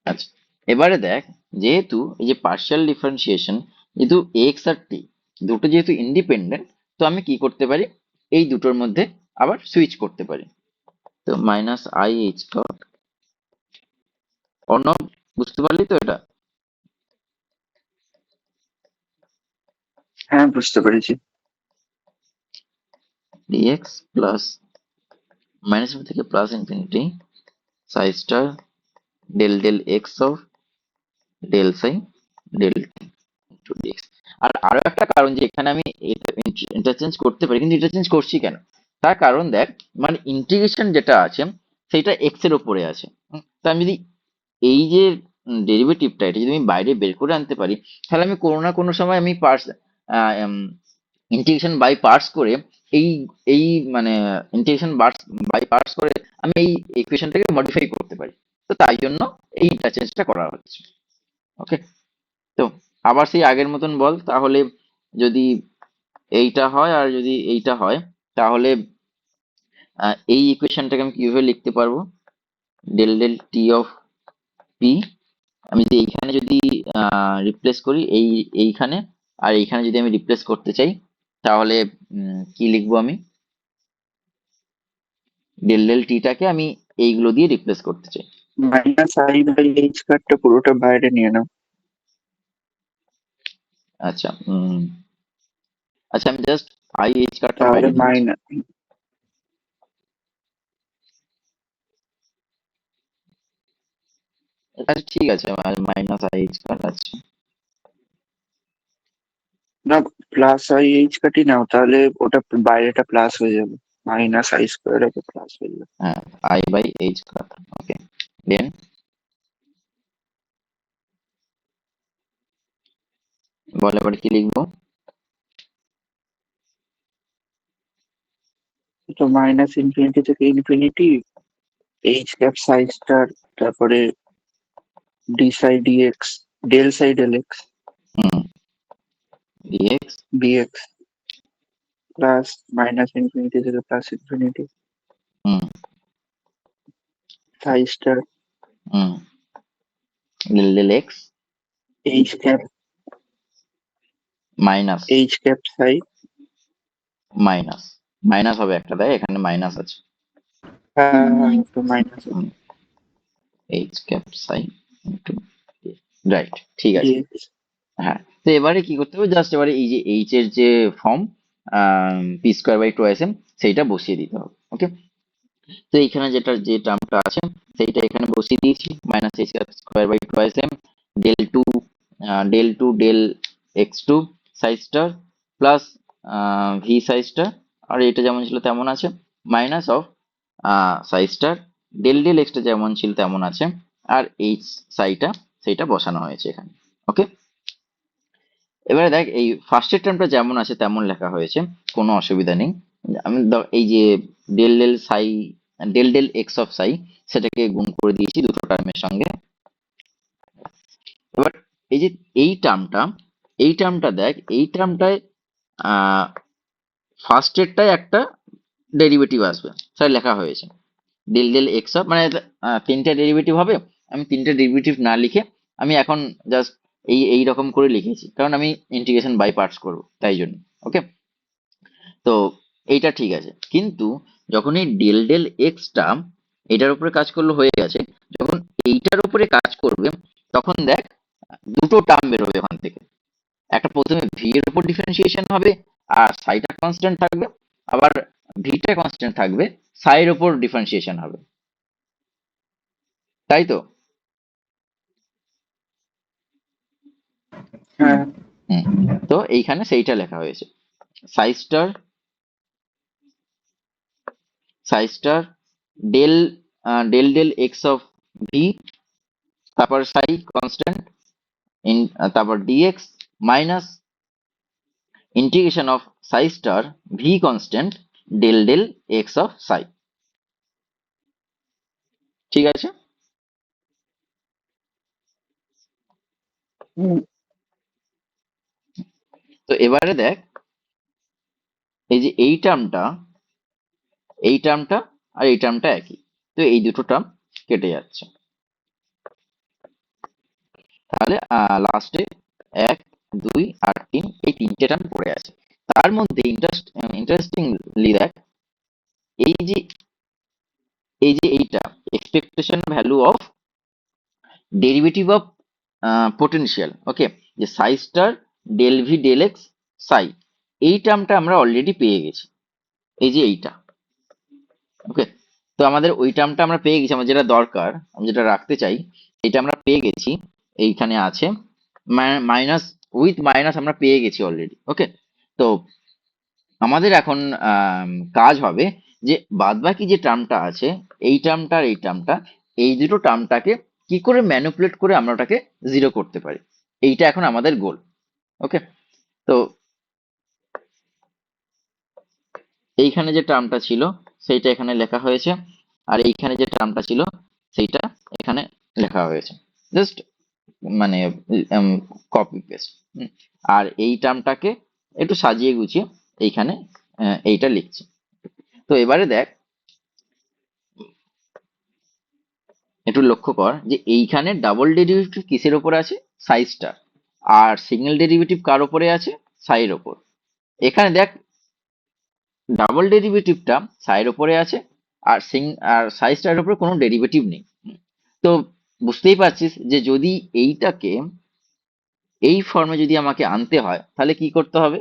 আচ্ছা, এবারে দেখ, যেহেতু এই যে পার্শিয়াল ডিফারেন্সিয়েশন, যেহেতু এক্স আর টি দুটো যেহেতু ইন্ডিপেন্ডেন্ট, তো আমি কি করতে পারি, এই দুটোর মধ্যে আবার সুইচ করতে পারি। তো মাইনাস আই এইচ ডট, অন্য, বুঝতে পারলি তো এটা? হ্যাঁ, বুঝতে পেরেছি। ডিএক্স প্লাস মাইনাস থেকে plus infinity psi star del del X of del psi del two DX. আর আরো একটা কারণ যে এখানে আমি ইন্টারচেঞ্জ করতে পারি, কিন্তু ইন্টারচেঞ্জ করছি কেন? তার কারণ দেখ, মানে ইন্টিগ্রেশন যেটা আছে সেটা এক্স এর উপরে আছে। তো আমি যদি এই যে ডেরিভেটিভটা এটা যদি আমি বাইরে বের করে আনতে পারি, তাহলে আমি কোনো না কোনো সময় আমি পার্স ইন্টিগ্রেশন বাই পার্টস করে এই এই মানে ইন্টিগ্রেশন বাই পার্টস করে আমি এই ইকুয়েশনটাকে মডিফাই করতে পারি। তো তাই জন্য এই ইন্টারচেঞ্জটা করা হচ্ছে। ওকে, তো আবার সেই আগের মতন বল তাহলে, যদি এইটা হয় আর যদি এইটা হয়, তাহলে এই ইকুয়েশনটাকে আমি কিভাবে লিখতে পারবো? Del del T of P, আমি যদি এইখানে যদি রিপ্লেস করি এইখানে, আর এইখানে যদি আমি রিপ্লেস করতে চাই, তাহলে কি লিখবো আমি? ডেল ডেল টিটাকে আমি এইগুলো দিয়ে রিপ্লেস করতে চাই। মাইনাস আই বাই এইচ কার্ডটা পুরোটা বাইরে নিয়ে নাও। আচ্ছা, আচ্ছা আমি জাস্ট আই এইচ কার্ডটা তাহলে বাইরে নিচ্ছি। মাইনাস। আচ্ছা ঠিক আছে, মাইনাস আই এইচ কার্ড আছে। না, প্লাস আই এইচ কার্ডই নাও, তাহলে ওটা বাইরেটা প্লাস হয়ে যাবে। মাইনাস আই স্কোয়ার হবে, প্লাস হয়ে যাবে। হ্যাঁ, I by H cut. Okay, then বল এবার কি লিখবো? তো মাইনাস ইনফিনিটি থেকে infinity, H cap psi star, তারপরে D psi DX, del psi del X hmm, dx DX, plus minus infinity থেকে plus infinity hmm psi star hmm del del x H cap minus সাই। Minus minus হবে একটা, তাই এখানে minus আছে। হ্যাঁ হ্যাঁ, Minus. তো মাইনাস এইচ ক্যাপ সাই into right, ঠিক আছে। ডিএক্স। হ্যাঁ, তো এবারে কি করতে হবে, জাস্ট এবারে এই যে এইচ এর যে form P square by two S M সেইটা বসিয়ে দিতে হবে। ওকে, তো এইখানে যে টার্মটা আছে সেইটা এখানে বসিয়ে দিয়েছি, minus H square by two S M del two del X two psi star plus V psi star, আর এটা যেমন ছিল তেমন আছে, minus of psi star del এক্সটা যেমন ছিল তেমন আছে, আর এইচ সাইটা সেইটা বসানো হয়েছে এখানে। ওকে, এবারে দেখ এই ফার্স্টের টার্মটা যেমন আছে তেমন লেখা হয়েছে, কোনো অসুবিধা নেই। আমি এই যে ডেল এক্স অফ সাই সেটাকে গুণ করে দিয়েছি দুটো টার্মের সঙ্গে। এবার এই যে এই টার্মটা দেখ, এই টার্মটায় ফার্স্টেরটায় একটা ডেরিভেটিভ আসবে, সেটা লেখা হয়েছে ডেল এক্স অফ, মানে তিনটা ডেরিভেটিভ হবে। আমি তিনটা ডেরিভেটিভ না লিখে আমি এখন জাস্ট এই রকম করে লিখেছি, কারণ আমি ইন্টিগ্রেশন বাই পার্টস করবো তাই জন্য। ওকে, তো এইটা ঠিক আছে, কিন্তু যখন এই ডেল এক্সটা এটার উপরে কাজ করলে হয়ে গেছে, যখন এইটার উপরে কাজ করবে তখন দেখ দুটো টার্ম বেরোবে ওখান থেকে। একটা প্রথমে ভি এর উপর ডিফারেন্সিয়েশন হবে আর সাইটা কনস্ট্যান্ট থাকবে, আবার ভিটা কনস্ট্যান্ট থাকবে, সাইয়ের উপর ডিফারেন্সিয়েশন হবে, তাই তো? হ্যাঁ হুম, তো এইখানে সেইটা লেখা হয়েছে, psi star del del X of V, তারপর সাই কনস্ট্যান্ট ইন, তারপর DX minus integration of psi star V constant del X of psi. ঠিক আছে, হুম, তো এবারে দেখ এই যে এই টার্মটা আর এই টার্মটা একই, তো এই দুটো টার্ম কেটে যাচ্ছে, তাহলে লাস্টে 1 2 আর 3 এই তিনটে টার্ম পড়ে আছে। তার মধ্যে ইন্টারেস্টিংলি দেখ এই যে এইটা expectation value of derivative of potential. Okay, যে psi star del V del X psi, এই টার্মটা আমরা অলরেডি পেয়ে গেছি, এই যে এইটা। ওকে, তো আমাদের ওই টার্মটা আমরা পেয়ে গেছি, আমার যেটা দরকার, আমি যেটা রাখতে চাই এটা আমরা পেয়ে গেছি, এইখানে আছে মাইনাস, উইথ মাইনাস আমরা পেয়ে গেছি অলরেডি। ওকে, তো আমাদের এখন কাজ হবে যে বাদবাকি যে টার্মটা আছে, এই টার্মটা আর এই টার্মটা, এই দুটো টার্মটাকে কি করে ম্যানিপুলেট করে আমরা ওটাকে জিরো করতে পারি, এইটা এখন আমাদের গোল। ওকে, তো এইখানে যে টার্মটা ছিল সেইটা এখানে লেখা হয়েছে, আর এইখানে যে টার্মটা ছিল সেইটা এখানে লেখা হয়েছে, জাস্ট মানে কপি পেস্ট। আর এই টার্মটাকে একটু সাজিয়ে গুছিয়ে এইখানে এইটা লিখছি। তো এবারে দেখ একটু লক্ষ্য কর যে এইখানে ডাবল ডেরিভেটিভ কিসের ওপরে আছে, সাই স্টার, আর সিঙ্গেল ডেরিভেটিভ কার ওপরে আছে, সাইয়ের ওপর। এখানে দেখ ডাবল ডেরিভেটিভটা সাইয়ের ওপরে আছে, আর সাই স্টারের উপরে কোনো ডেরিভেটিভ নেই। তো বুঝতেই পারছিস যে যদি এইটাকে এই ফর্মে যদি আমাকে আনতে হয় তাহলে কি করতে হবে।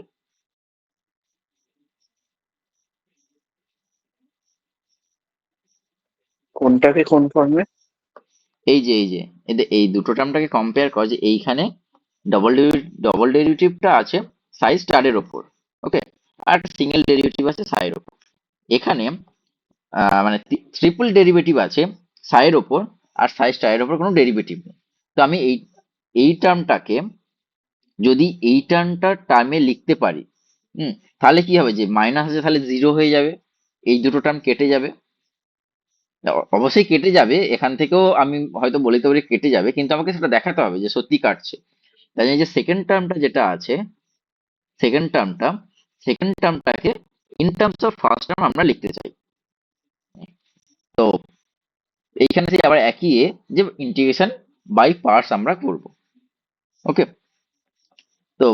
কোনটাকে কোন ফর্মে? এই যে এই দুটো টার্মটাকে কম্পেয়ার কর, যে এইখানে ডবল ডেরিভেটিভটা আছে সাই স্টারের ওপর। ওকে, আর সিঙ্গেল ডেরিভেটিভ আছে সাইয়ের ওপর। এখানে মানে ট্রিপল ডেরিভেটিভ আছে সাইয়ের ওপর, আর সাই স্টারের ওপর কোনো ডেরিভেটিভ নেই। তো আমি এই টার্মটাকে যদি এই টার্মে লিখতে পারি, তাহলে কি হবে, যে মাইনাস আছে তাহলে জিরো হয়ে যাবে, এই দুটো টার্ম কেটে যাবে। অবশ্যই কেটে যাবে, এখান থেকেও আমি হয়তো বলে দিতে পারি কেটে যাবে, কিন্তু আমাকে সেটা দেখাতে হবে যে সত্যি কাটছে। তাই জন্য যে সেকেন্ড টার্মটা যেটা আছে, সেকেন্ড টার্মটা সেকেন্ড টার্মটাকে in terms of first term আমরা লিখতে চাই। তো এইখানে থেকে আবার একই যে ইন্টিগ্রেশন বাই পার্টস আমরা করব। ওকে, তো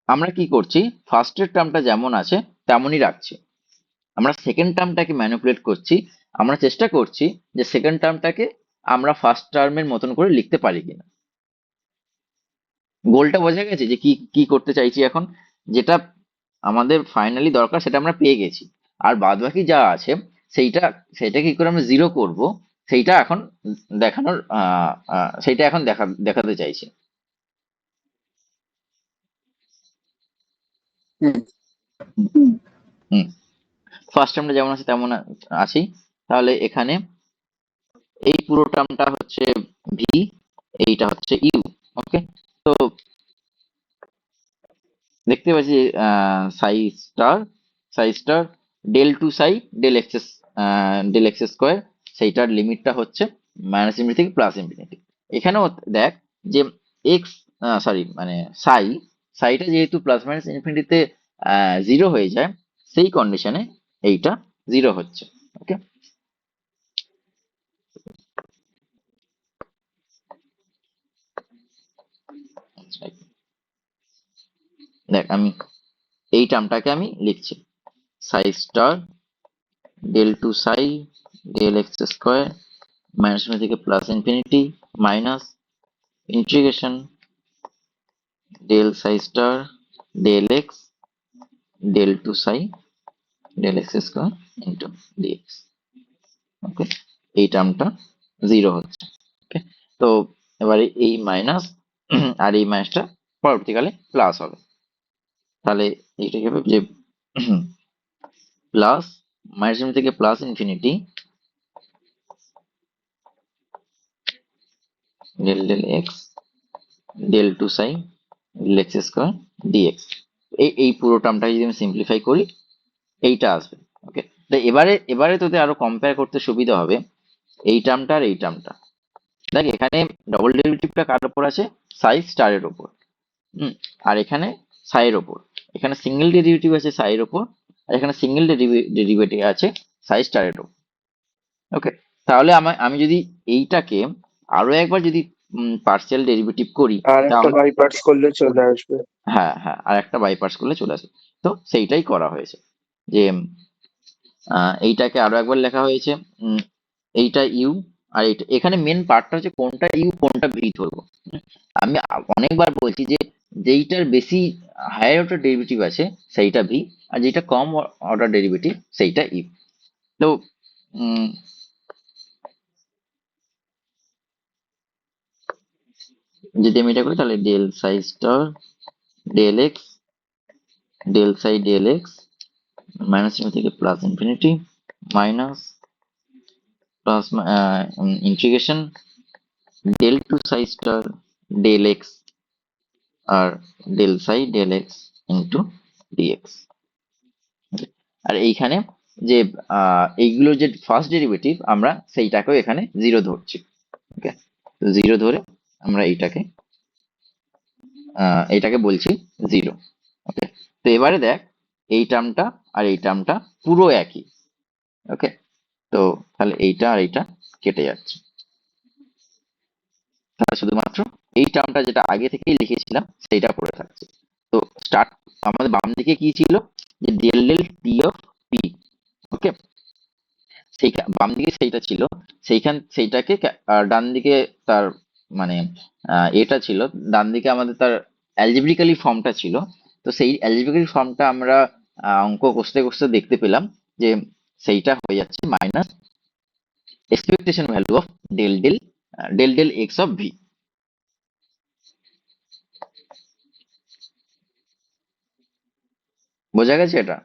আমরা কি করছি, ফার্স্টের টার্মটা যেমন আছে তেমনই রাখছি, আমরা সেকেন্ড টার্মটাকে ম্যানিপুলেট করছি, আমরা চেষ্টা করছি যে সেকেন্ড টার্মটাকে আমরা ফার্স্ট টার্মের মতন করে লিখতে পারি কিনা। গোলটা বোঝা গেছে যে কি কি করতে চাইছি এখন, যেটা আমাদের ফাইনালি দরকার সেটা আমরা পেয়ে গেছি, আর বাদ বাকি যা আছে সেইটা সেটা কি করে আমরা জিরো করব, সেইটা এখন দেখানোর সেইটা এখন দেখাতে চাইছি। হুম। হুম। হুম, ফার্স্ট টার্মটা যেমন আছে তেমন আছি। তাহলে এখানে এই পুরো টার্মটা হচ্ছে ভি, এইটা হচ্ছে ইউ। ওকে, তো দেখতে পাচ্ছি সাই star del two psi del X square, সেইটার লিমিটটা হচ্ছে মাইনাস ইনফিনিটি থেকে প্লাস ইনফিনিটি। এখানেও দেখ যে এক্স সরি মানে সাইটা যেহেতু প্লাস মাইনাস ইনফিনিটিতে জিরো হয়ে যায়, সেই কন্ডিশনে এইটা জিরো হচ্ছে। ওকে, দেখ আমি এই টার্মটাকে আমি লিখছি psi star del two psi del X square minus থেকে plus infinity minus integration del psi star del X del two psi del X square into DX. Okay, এই টার্মটা জিরো হচ্ছে। ওকে, তো এবারে এই মাইনাস আর এই মাইনাসটা পরবর্তীকালে প্লাস হবে। তাহলে এইটা কি হবে যে প্লাস মাইনাস থেকে plus infinity del del X del two psi del X square DX. এই পুরো টার্মটা যদি আমি সিম্পলিফাই করি এইটা আসবে। ওকে, তো এবারে এবারে তোদের আরো কম্পেয়ার করতে সুবিধা হবে এই টার্মটা আর এই টার্মটা। দেখ এখানে ডবল ডেরিভেটিভটা কার উপর আছে, সাই স্টারের উপর। আর এখানে সাইয়ের ওপর। এখানে সিঙ্গেল ডেরিভেটিভ আছে সাইয়ের ওপর, আর এখানে সিঙ্গেল ডেরিভেটিভ আছে সাই স্টারের ওপর। ওকে, তাহলে আমি যদি এইটাকে আরো একবার যদি পার্সিয়াল ডেরিভেটিভ করি, আর একটা তাহলে বাই পার্টস করলে চলে আসবে। হ্যাঁ হ্যাঁ আর একটা বাইপার্স করলে চলে আসে। তো সেইটাই করা হয়েছে যে এইটাকে আরো একবার লেখা হয়েছে, উম, এইটা ইউ আর এইটা, এখানে মেন পার্টটা হচ্ছে কোনটা ইউ কোনটা ভি ধরবো। আমি অনেকবার বলছি যে যেইটার বেশি হায়ার অর্ডার ডেরিভেটিভ আছে সেইটা ভি, আর যেটা কম অর্ডার ডেরিভেটিভ সেইটা ইউ। তো উম, যদি আমি এটা করি তাহলে del psi star del X del psi del X minus থেকে plus infinity minus plus integration del two psi star del X আর del psi del X into DX. আর এইখানে যে এইগুলো যে ফার্স্ট ডেরিভেটিভ আমরা সেইটাকেও এখানে জিরো ধরছি। ওকে, তো জিরো ধরে আমরা এইটাকে বলছি জিরো। ওকে, তো এবারে দেখ এই টার্মটা আর এই টার্মটা পুরো একই। ওকে, তো তাহলে এইটা আর এইটা কেটে যাচ্ছে, তাহলে শুধুমাত্র এই টার্মটা যেটা আগে থেকেই লিখেছিলাম সেইটা পড়ে থাকছে। তো স্টার্ট আমাদের বাম দিকে কি ছিল, যে del del T of P. Okay, সেই বাম দিকে সেইটা ছিল, সেইটাকে ডান দিকে তার মানে এটা ছিল, ডান দিকে আমাদের তার অ্যালজেব্রিক্যালি ফর্মটা ছিল। তো সেই অ্যালজেব্রিক্যালি ফর্মটা আমরা অঙ্ক কষতে কষতে দেখতে পেলাম যে সেইটা হয়ে যাচ্ছে minus expectation value of del del del del X of V. বোঝা গেছে এটা?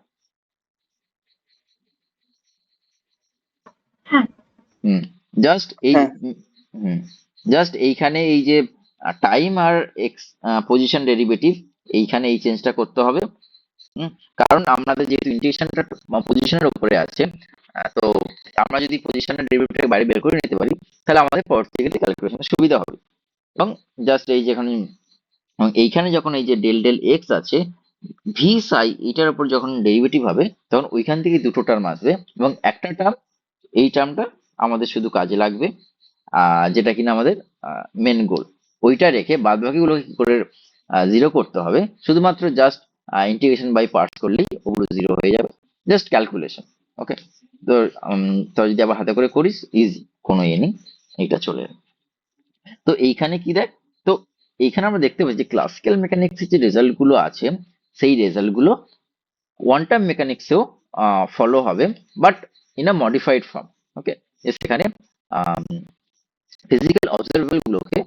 হ্যাঁ। হুম, জাস্ট এই হ্যাঁ। হুম জাস্ট এইখানে এই যে টাইম আর এক্স পজিশন ডেরিভেটিভ, এইখানে এই চেঞ্জটা করতে হবে। কারণ আমাদের যেহেতু ইন্টিগ্রেশনটা পজিশনের উপরে আছে, তো আমরা যদি পজিশনের ডেরিভেটিভটাকে বাইরে বের করে নিতে পারি, তাহলে আমাদের পরবর্তীতে ক্যালকুলেশনে সুবিধা হবে। এবং জাস্ট এই যে এখানে এইখানে যখন এই যে ডেল ডেল এক্স আছে, ভি সাই এটার উপর যখন ডেরিভেটিভ হবে, তখন ওইখান থেকে দুটো টার্ম আসবে, এবং একটা টার্ম, এই টার্মটা আমাদের শুধু কাজে লাগবে, যেটা কিনা আমাদের মেন গোল। ওইটা রেখে বাদ বাকিগুলো কি করে জিরো করতে হবে, শুধুমাত্র জাস্ট ইন্টিগ্রেশন বাই পার্টস করলেই ওগুলো জিরো হয়ে যাবে, জাস্ট ক্যালকুলেশন। ওকে, তো তো যদি আবার হাতে করে করিস, ইজি, কোনো ইয়ে নেই, এইটা চলে যাবে। তো এইখানে কি দেখ, তো এইখানে আমরা দেখতে পাচ্ছি ক্লাসিক্যাল মেকানিক্সের যে রেজাল্ট গুলো আছে, সেই রেজাল্ট গুলো কোয়ান্টাম মেকানিক্সেও ফলো হবে, but in a modified form. Okay, সেখানে ফিজিক্যাল অবজারভেবল গুলোকে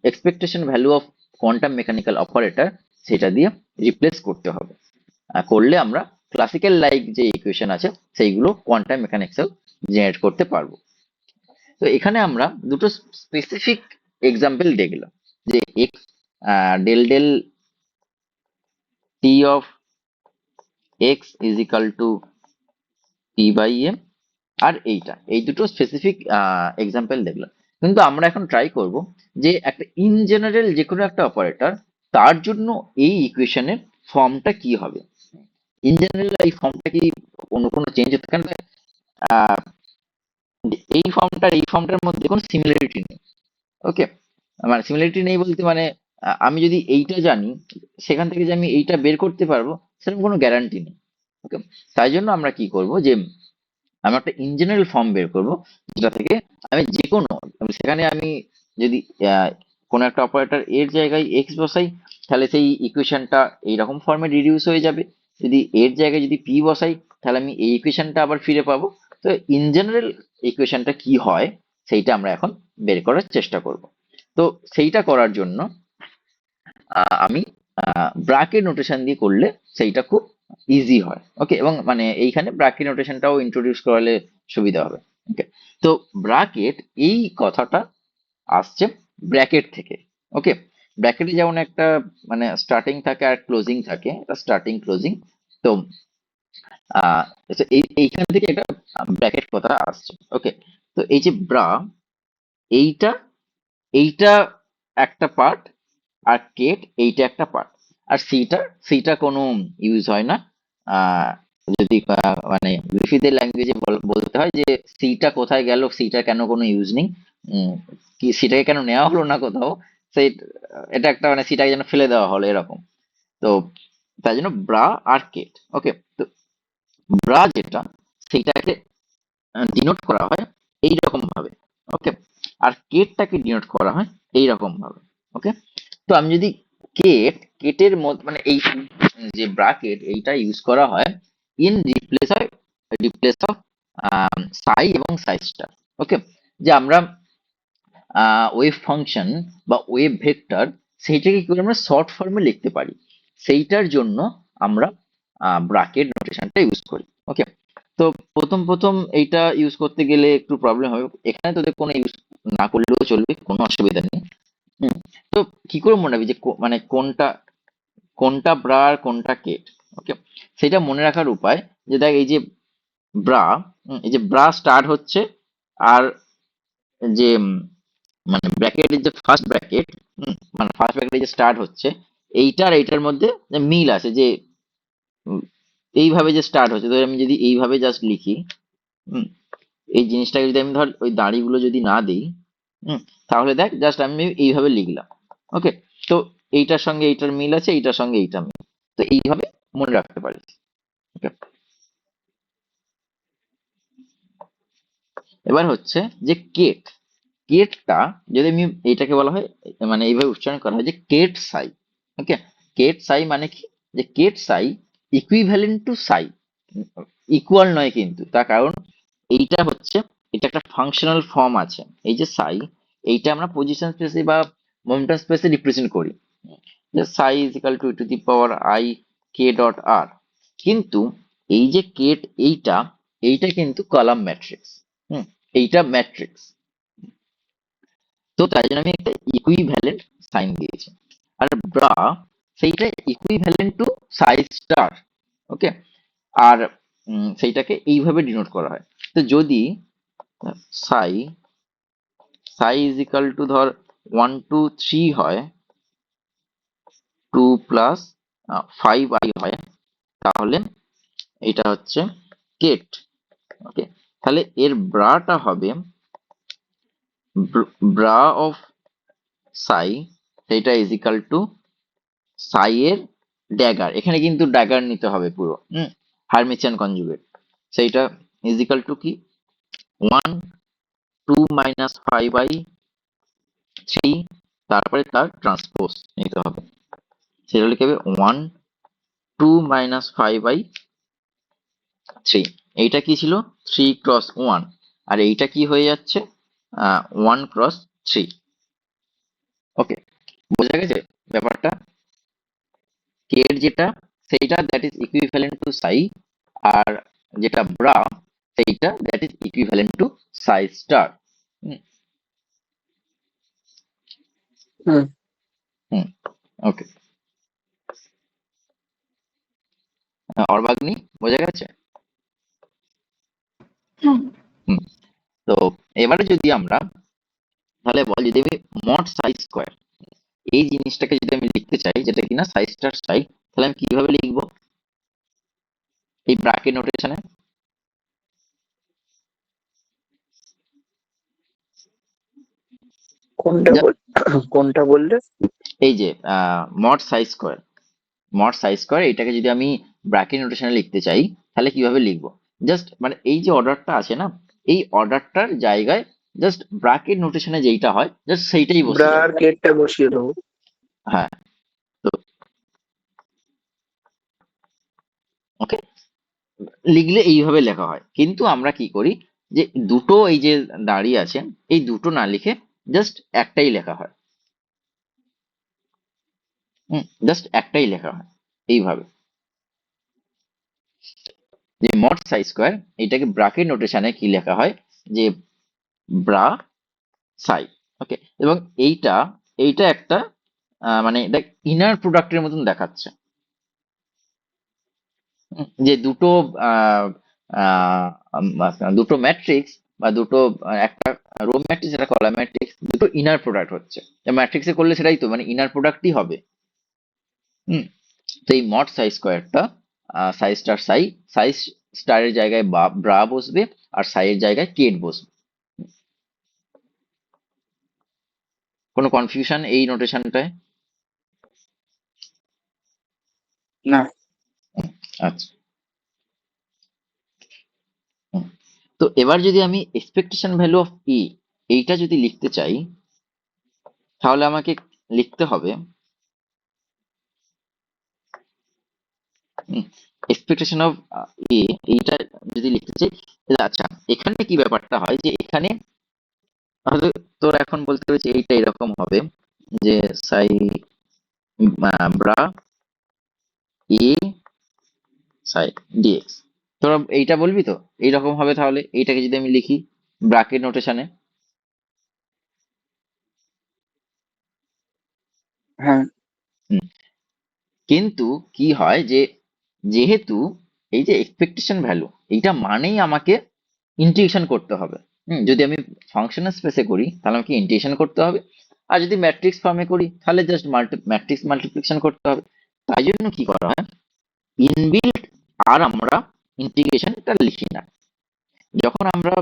expectation value of quantum mechanical operator সেটা দিয়ে রিপ্লেস করতে হবে। করলে আমরা ক্লাসিক্যাল লাইক যে ইকুয়েশন আছে সেইগুলো কোয়ান্টাম মেকানিক্সেও জেনারেট করতে পারবো। তো এখানে আমরা দুটো স্পেসিফিক এক্সাম্পল দেখলাম, যে X del del T of X is equal to P by M, আর এই দুটো স্পেসিফিক এক্সাম্পল দেখলাম। কিন্তু আমরা এখন ট্রাই করব যে একটা ইন জেনারেল যে কোনো একটা অপারেটর, তার জন্য এই ইকুয়েশনের ফর্মটা কি হবে। ইন জেনারেল এই ফর্মটা কি অন্য কোনো চেঞ্জ হতে, কারণ এই ফর্মটার মধ্যে কোনো সিমিলারিটি নেই। ওকে, মানে সিমিলারিটি নেই বলতে মানে আমি যদি এইটা জানি, সেখান থেকে যে আমি এইটা বের করতে পারবো সেরকম কোনো গ্যারান্টি নেই। ওকে, তাই জন্য আমরা কি করব, যে আমি একটা ইন জেনারেল ফর্ম বের করব, যেটা থেকে আমি যে কোনো, সেখানে আমি যদি কোনো একটা অপারেটর এর জায়গায় এক্স বসাই, তাহলে সেই ইকুয়েশনটা এইরকম ফর্মে রিডিউস হয়ে যাবে। যদি এর জায়গায় যদি পি বসাই, তাহলে আমি এই ইকুয়েশনটা আবার ফিরে পাবো। তো ইন জেনারেল ইকুয়েশনটা কি হয় সেইটা আমরা এখন বের করার চেষ্টা করব। তো সেইটা করার জন্য আমি ব্র্যাকেট নোটেশন দিয়ে করলে সেইটা খুব ইজি হয়। ওকে, এবং মানে এইখানে ব্র্যাকেট নোটেশনটাও ইন্ট্রোডিউস করালে সুবিধা হবে। ওকে, তো ব্র্যাকেট এই কথাটা আসছে ব্র্যাকেট থেকে। ওকে, ব্র্যাকেটে যেমন একটা মানে স্টার্টিং থাকে আর ক্লোজিং থাকে, স্টার্টিং ক্লোজিং। তো তো এইখান থেকে একটা ব্র্যাকেট কথা আসছে। ওকে, তো এই যে ব্রা, এইটা এইটা একটা পার্ট, আর কেট এইটা একটা পার্ট, আর সিটা কোনো ইউজ হয় না। আহ যদি মানে গ্রিফিথের ল্যাঙ্গুয়েজে বলতে হয় যে সিটা কোথায় গেল, সিটা কেন কোনো ইউজ নেই, কি সিটাকে কেন নেওয়া হলো না কোথাও, সেই এটা একটা মানে সিটাকে যেন ফেলে দেওয়া হলো এরকম। তো তাই জন্য ব্রা আর কেট। ওকে, তো ব্রা যেটা, সেইটাকে ডিনোট করা হয় এই রকম ভাবে। ওকে, আর কেটটাকে ডিনোট করা হয় এই রকম ভাবে। ওকে, তো আমি যদি কেটের মধ্যে মানে এই যে ব্রাকেট এইটা ইউজ করা হয় ইন রিপ্লেস অফ সাই এবং সাই স্টার। ওকে, যে আমরা ওয়েভ ফাংশন বা ওয়েভ ভেক্টর সেইটাকে কি করে আমরা শর্ট ফর্মে লিখতে পারি, সেইটার জন্য আমরা ব্রাকেট নোটেশনটা ইউজ করি। ওকে, তো প্রথম প্রথম এইটা ইউজ করতে গেলে একটু প্রবলেম হবে, এখানে তোদের কোনো ইউজ না করলেও চলবে, কোনো অসুবিধা নেই। হুম, তো কি করে মনে রাখবি যে মানে কোনটা কোনটা ব্রা আর কোনটা কেট। ওকে, সেটা মনে রাখার উপায়, যে দেখ এই যে ব্রা, এই যে ব্রা স্টার্ট হচ্ছে, আর যে মানে ব্র্যাকেটের যে ফার্স্ট ব্র্যাকেট, মানে ফার্স্ট ব্র্যাকেটে যে স্টার্ট হচ্ছে, এইটার এইটার মধ্যে যে মিল আছে, যে উম, এইভাবে যে স্টার্ট হচ্ছে, তো আমি যদি এইভাবে জাস্ট লিখি, হুম, এই জিনিসটাকে যদি আমি ধর ওই দাড়িগুলো যদি না দিই, তাহলে দেখ জাস্ট আমি এইভাবে লিখলাম। ওকে, তো এইটার সঙ্গে এইটার মিল আছে, এইটার সঙ্গে এইটা মিল, তো এইভাবে মনে রাখতে পারিস। ওকে, এবার হচ্ছে যে কেটটা যদি আমি এইটাকে বলা হয়, মানে এইভাবে উচ্চারণ করা হয় যে কেট সাই। ওকে, কেট সাই মানে কি, যে Kate Sai equivalent to Sai, equal নয় কিন্তু, তার কারণ এইটা হচ্ছে, এটা একটা ফাংশনাল ফর্ম আছে, এই যে সাই, এইটা আমরা পজিশন স্পেসে বা মোমেন্টাম স্পেসে রিপ্রেজেন্ট করি, যে psi is equal to to the power I K dot R. কিন্তু এই যে কেট এইটা, এইটা কিন্তু কলাম ম্যাট্রিক্স। হুম, এইটা ম্যাট্রিক্স, তো তাই জন্য আমি একটা ইকুইভ্যালেন্ট সাইন দিয়েছি। আর ব্রা, সেইটা ইকুইভ্যালেন্ট টু সাই স্টার। ওকে, আর সেইটাকে এইভাবে ডিনোট করা হয়। তো যদি সাই সাই ইজ ইকাল টু ধর 1 2 3 হয়, 2 + 5i হয়, তাহলে এটা হচ্ছে কেট। ওকে, তাহলে এর ব্রাটা হবে ব্রা অফ সাই, সেটা ইজ ইকাল টু সাই এর ড্যাগার, এখানে কিন্তু ড্যাগার নিতে হবে পুরো, হারমিচিয়ান কনজুগেট, সেইটা ইজ ইকাল টু কি 1 2 - 5/3, তারপরে তার ট্রান্সপোজ নিতে হবে, সেটা লিখে হবে 1 2 - 5/3। এইটা কি ছিল 3 × 1, আর এইটা কি হয়ে যাচ্ছে 1 × 3। ওকে, বোঝা গেছে ব্যাপারটা? কে এর যেটা সেইটা দ্যাট ইজ ইকুইভ্যালেন্ট টু সাই, আর যেটা ব্রা সেইটা that is equivalent to psi star. Hmm. Hmm, okay. অর্বাগ্নি, বোঝা গেছে? হ্যাঁ। হুম, তো এবারে যদি আমরা তাহলে বল, যদি আমি মড সাই স্কোয়ার এই জিনিসটাকে যদি আমি লিখতে চাই, যেটা কিনা সাই স্টার সাই, তাহলে আমি কিভাবে লিখবো এই ব্র্যাকেট নোটেশনে? কোনটা বললে? এই যে মড সাই স্কোয়ার, মড সাই স্কোয়ার এটাকে যদি আমি ব্র্যাকেট নোটেশনে লিখতে চাই, তাহলে কিভাবে লিখবো? জাস্ট মানে এই যে অর্ডারটা আছে না, এই অর্ডারটার জায়গায় জাস্ট ব্র্যাকেট নোটেশনে যেইটা হয় জাস্ট সেইটাই বসে ব্রা যাবে। আর কেটটা বসিয়ে দেবো। হ্যাঁ, তো ওকে, লিখলে এইভাবে লেখা হয়, কিন্তু আমরা কি করি যে দুটো এই যে দাঁড়িয়ে আছে, এই দুটো না লিখে জাস্ট একটাই লেখা হয়। জাস্ট একটাই লেখা হয় এইভাবে, যে মড সাই স্কোয়ার এটাকে ব্র্যাকেট নোটেশনে কি লেখা হয়, যে ব্রা সাই। ওকে, এবং এইটা এইটা একটা মানে দেখ ইনার প্রোডাক্টের মতন দেখাচ্ছে, যে দুটো আহ, দুটো ম্যাট্রিক্স বা দুটো একটা রো ম্যাট্রিক্স একটা কলাম ম্যাট্রিক্স, দুটো ইনার প্রোডাক্ট হচ্ছে, ম্যাট্রিক্সে করলে সেটাই তো মানে ইনার প্রোডাক্টই হবে। হুম, তো এই মড সাই স্কোয়ারটা সাই স্টার সাই, সাই স্টারের জায়গায় ব্রা বসবে, আর সাই এর জায়গায় কেট বসবে। কোনো কনফিউশন এই নোটেশনটায়? না। আচ্ছা। হুম, তো এবার যদি আমি এক্সপেকটেশন ভ্যালু অফ ই এইটা যদি লিখতে চাই, তাহলে আমাকে লিখতে হবে এক্সপেকটেশন অফ এ, এইটা যদি লিখতে চাই, তাহলে আচ্ছা এখানে কি ব্যাপারটা হয় যে এখানে হয়তো তোর এখন বলতে হবে যে এইটা এরকম হবে, যে সাই ব্রা এ সাই ডিএক্স, তোরা এইটা বলবি তো এইরকম হবে, তাহলে এইটাকে যদি আমি লিখি ব্র্যাকেট নোটেশনে। হ্যাঁ। কিন্তু কি হয় যে যেহেতু এই যে এক্সপেকটেশন ভ্যালু এইটা মানেই আমাকে ইন্টিগ্রেশন করতে হবে। যদি আমি ফাংশনাল স্পেসে করি তাহলে আমাকে ইন্টিগ্রেশন করতে হবে, আর যদি ম্যাট্রিক্স ফর্মে করি তাহলে জাস্ট ম্যাট্রিক্স মাল্টিপ্লিকেশন করতে হবে। তাই জন্য কি করা হয়, ইনবিল্ট আর আমরা ইন্টিগ্রেশনটা লিখি না। যখন আমরা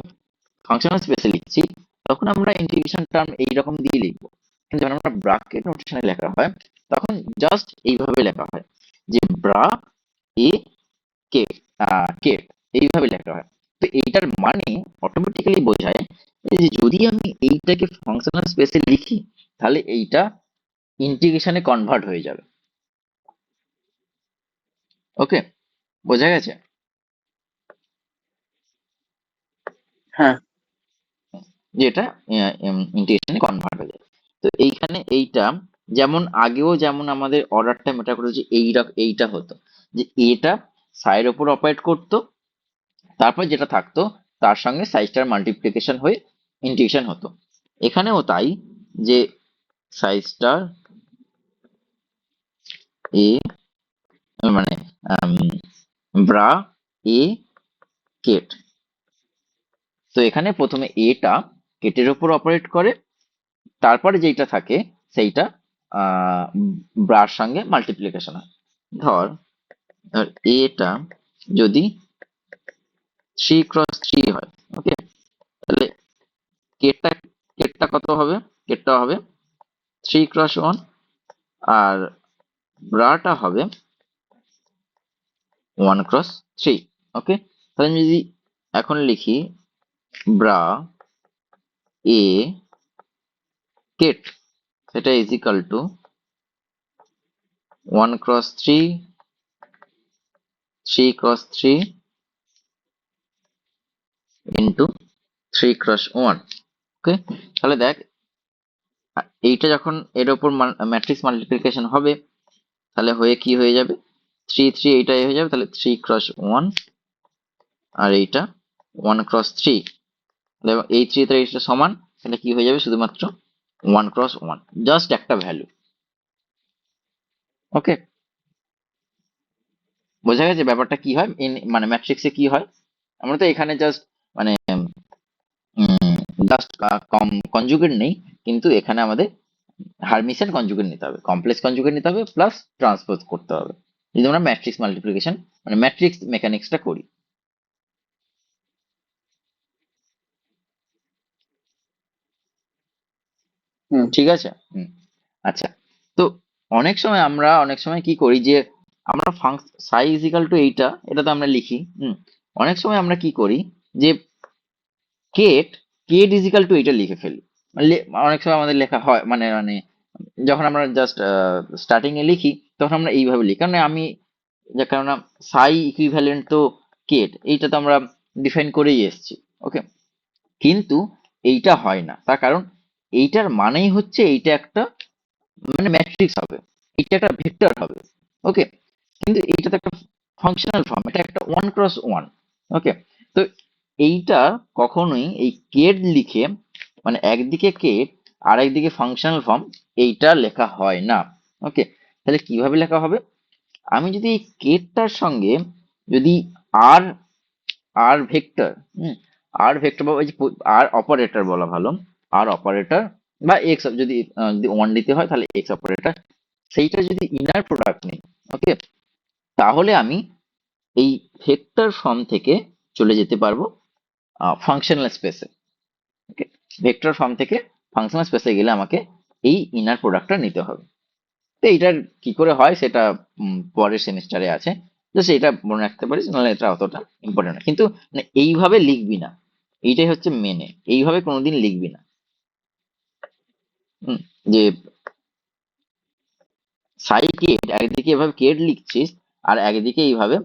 ফাংশনাল স্পেসে লিখছি তখন আমরা ইন্টিগ্রেশন টার্ম এইরকম দিয়ে লিখবো, কিন্তু যখন আমরা ব্র্যাকেট নোটেশনে লেখা হয় তখন জাস্ট এইভাবে লেখা হয়, যে ব্রা এ কে কে এইভাবে লেখা হয়। তো এইটার মানে অটোমেটিক্যালি বোঝায় যে যদি আমি এইটাকে ফাংশনাল স্পেসে লিখি তাহলে এইটা ইন্টিগ্রেশনে কনভার্ট হয়ে যাবে। ওকে, বোঝা গেছে? হ্যাঁ। যেটা ইন্টিগ্রেশনে কনভার্ট হয়ে যাবে। তো এইখানে এইটা যেমন আগেও যেমন আমাদের অর্ডারটা মেটা করে যে এইটা হতো, যে এটা সাইড ওপর অপারেট করতো, তারপর যেটা থাকতো তার সঙ্গে সাইজটার মাল্টিপ্লিকেশন হয়ে ইন্টিগ্রেশন হতো। এখানেও তাই, যে সাইজটার এ মানে ব্রা এ কেট। তো এখানে প্রথমে এটা কেটের উপর অপারেট করে, তারপরে যেটা থাকে সেইটা ব্রার সঙ্গে মাল্টিপ্লিকেশন হয়। ধর ধর এটা যদি 3x3 হয়, ওকে, তাহলে কেটটা কেটটা কত হবে? কেটটা হবে 3x1, আর ব্রাটা হবে 1x3। ওকে, তাহলে আমি যদি এখন লিখি ব্রা এ কেট, সেটা is equal two 1x3, 3x3 into 3x1। ওকে, তাহলে দেখ এইটা যখন এর উপর ম্যাট্রিক্স মাল্টিপ্লিকেশন হবে, তাহলে হয়ে কি হয়ে যাবে, 3 3 এইটা হয়ে যাবে, তাহলে 3x1, আর এইটা 1x3। এবং এই 3 তে এইটা সমান, তাহলে কি হয়ে যাবে, শুধুমাত্র 1x1, জাস্ট একটা ভ্যালু। ওকে, বোঝা গেছে ব্যাপারটা কি হয়, মানে ম্যাট্রিক্সে কি হয়। আমরা তো এখানে জাস্ট মানে জাস্ট কনজুগেট নেই, কিন্তু এখানে আমাদের হারমিশিয়ান কনজুগেট নিতে হবে, কমপ্লেক্স কনজুগেট নিতে হবে, প্লাস ট্রান্সপোজ করতে হবে যদি আমরা ম্যাট্রিক্স মাল্টিপ্লিকেশন মানে ম্যাট্রিক্স মেকানিক্সটা করি। হুম। ঠিক আছে। আচ্ছা, তো অনেক সময় কি করি যে আমরা সাই ইজিক্যাল টু এটা তো আমরা লিখি। অনেক সময় আমরা কি করি যে কেট কেট ইজিক্যাল টু এটা লিখে ফেলি। অনেক সময় আমাদের লেখা হয় মানে মানে যখন আমরা জাস্ট স্টার্টিং এ লিখি, তখন আমরা এইভাবে লিখি, কারণ আমি কেননা সাই ইকুইভ্যালেন্ট তো কেট, এইটা তো আমরা ডিফাইন করেই এসেছি। ওকে, কিন্তু এইটা হয় না, তার কারণ এইটার মানেই হচ্ছে এইটা একটা মানে ম্যাট্রিক্স হবে, এটা একটা ভেক্টর হবে। ওকে, কিন্তু এইটা তো একটা ফাংশনাল ফর্ম, এটা একটা 1x1। ওকে, তো এইটা কখনোই এই কেট লিখে মানে একদিকে কেট আর একদিকে ফাংশনাল ফর্ম এইটা লেখা হয় না। ওকে, তাহলে কিভাবে লেখা হবে, আমি যদি এই কেটটার সঙ্গে যদি আর আর ভেক্টর আর ভেক্টর বা ওই যে আর অপারেটর বলা ভালো, আর অপারেটর বা এক্স, যদি যদি ওয়ান দিতে হয় তাহলে এক্স অপারেটর, সেইটা যদি ইনার প্রোডাক্ট নেই, ওকে, তাহলে আমি এই ভেক্টর ফর্ম থেকে চলে যেতে পারবো ফাংশনাল স্পেসে। ওকে, ভেক্টর ফর্ম থেকে ফাংশনাল স্পেসে গেলে আমাকে এই ইনার প্রোডাক্টটা নিতে হবে। তো এইটার কি করে হয় সেটা পরের সেমিস্টারে আছে, জাস্ট এটা মনে রাখতে পারিস, নাহলে এটা অতটা ইম্পর্টেন্ট না, কিন্তু মানে এইভাবে লিখবি না, এইটাই হচ্ছে মেনে, এইভাবে কোনোদিন লিখবি না। যে সাই কেট একদিকে এভাবে কেট লিখছিস আর একদিকে এইভাবে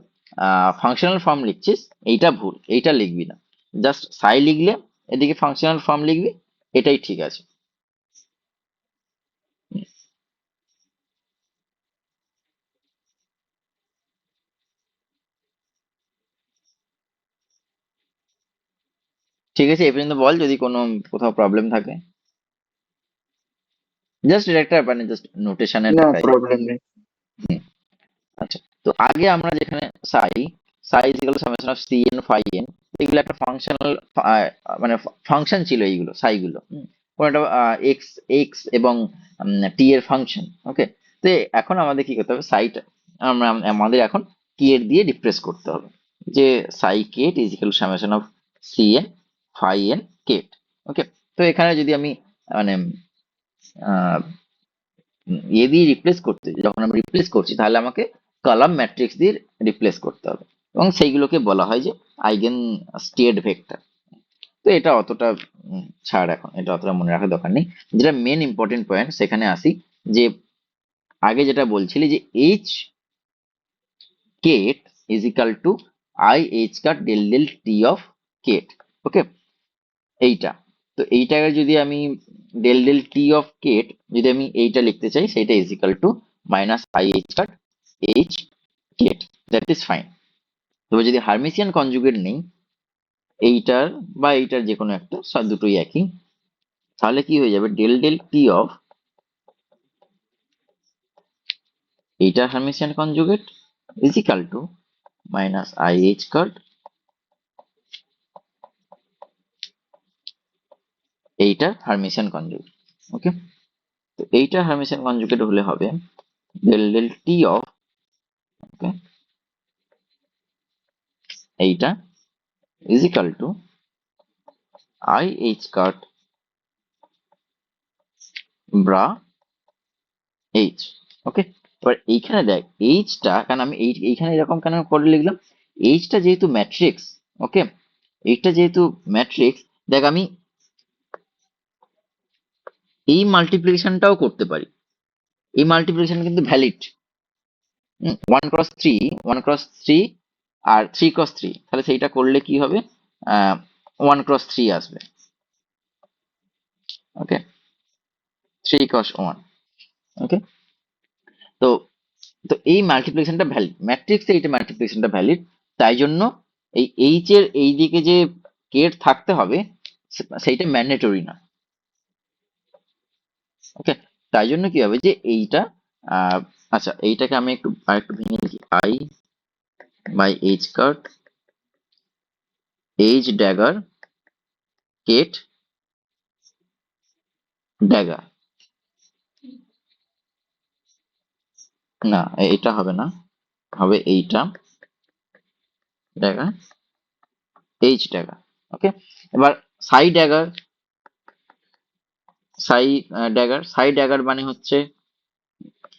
ফাংশনাল ফর্ম লিখছিস, এইটা ভুল, এইটা লিখবি না। জাস্ট সাই লিখলে এদিকে ফাংশনাল ফর্ম লিখবি, এটাই ঠিক আছে। হুম, ঠিক আছে, এই পর্যন্ত বল, যদি কোনো কোথাও প্রবলেম থাকে। জাস্ট এটা একটা মানে জাস্ট নোটেশনের না, দেখাই। প্রবলেম নেই। হুম, আচ্ছা, তো আগে আমরা যেখানে psi psi is equal summation of C N phi N, এগুলো একটা ফাংশনাল মানে ফাংশন ছিল এইগুলো সাইগুলো। কোনো একটা এক্স এক্স এবং টি এর ফাংশন। ওকে, তো এখন আমাদের কি করতে হবে, সাইট আমাদের এখন কি এর দিয়ে রিপ্লেস করতে হবে, যে psi ket is equal summation of C N phi N ket. Okay, তো এখানে যদি আমি মানে আহ, এ দিয়ে রিপ্লেস করতে, যখন আমি রিপ্লেস করছি তাহলে আমাকে কলাম ম্যাট্রিক্স দিয়ে রিপ্লেস করতে হবে, এবং সেইগুলোকে বলা হয় যে আইগেন স্টেট ভেক্টর। তো এটা অতটা ছাড়, এখন এটা অতটা মনে রাখার দরকার নেই। যেটা মেন ইম্পর্টেন্ট পয়েন্ট সেখানে আসি, যে আগে যেটা বলছিলি যে H ket is equal to I H cut del del T of ket. Okay, এইটা, তো এইটাকে যদি আমি del del T of ket যদি আমি এইটা লিখতে চাই, সেটা is equal to minus I H cut H ket, that is fine. তবে যদি হার্মিসিয়ান কনজুগেট নেই এইটার বা এইটার যে কোনো একটা, সব দুটোই একই, তাহলে কি হয়ে যাবে, ডেল ডেল টি অফ এইটা Hermitian conjugate is equal to minus IH cut এইটার হার্মিশিয়ান কনজুগেট। ওকে, তো এইটা হার্মিশিয়ান কনজুগেট হলে হবে del del T of, okay, এইটা is equal to IH cut bra H. Okay, এবার এইখানে দেখ এইচটা, কারণ আমি এইখানে এরকম কেন করে লিখলাম, এইচটা যেহেতু ম্যাট্রিক্স, ওকে, এইটা যেহেতু ম্যাট্রিক্স, দেখ আমি এই মাল্টিপ্লিকেশনটাও করতে পারি। এই মাল্টিপ্লিকেশন কিন্তু ভ্যালিড। 1 ক্রস 3, 1 ক্রস 3 আর 3 ক্রস 3, তাহলে সেইটা করলে কি হবে, 1 ক্রস 3 আসবে। ওকে, 3 ক্রস 1। ওকে, তো তো এই মাল্টিপ্লিকেশনটা ভ্যালিড, ম্যাট্রিক্সে এইটা মাল্টিপ্লিকেশনটা ভ্যালিড, তাই জন্য এই এইচ এর এই দিকে যে কেট থাকতে হবে সেইটা ম্যান্ডেটরি না। ওকে, তাই জন্য কি হবে যে এইটা, আহ, আচ্ছা এইটাকে আমি একটু আরেকটু ভেঙে লিখি, I by H cut H dagger ket dagger. না, এটা হবে না, হবে এইটা ড্যাগার এইচ ড্যাগার। ওকে, এবার সাই ড্যাগার, সাই ড্যাগার, সাই ড্যাগার মানে হচ্ছে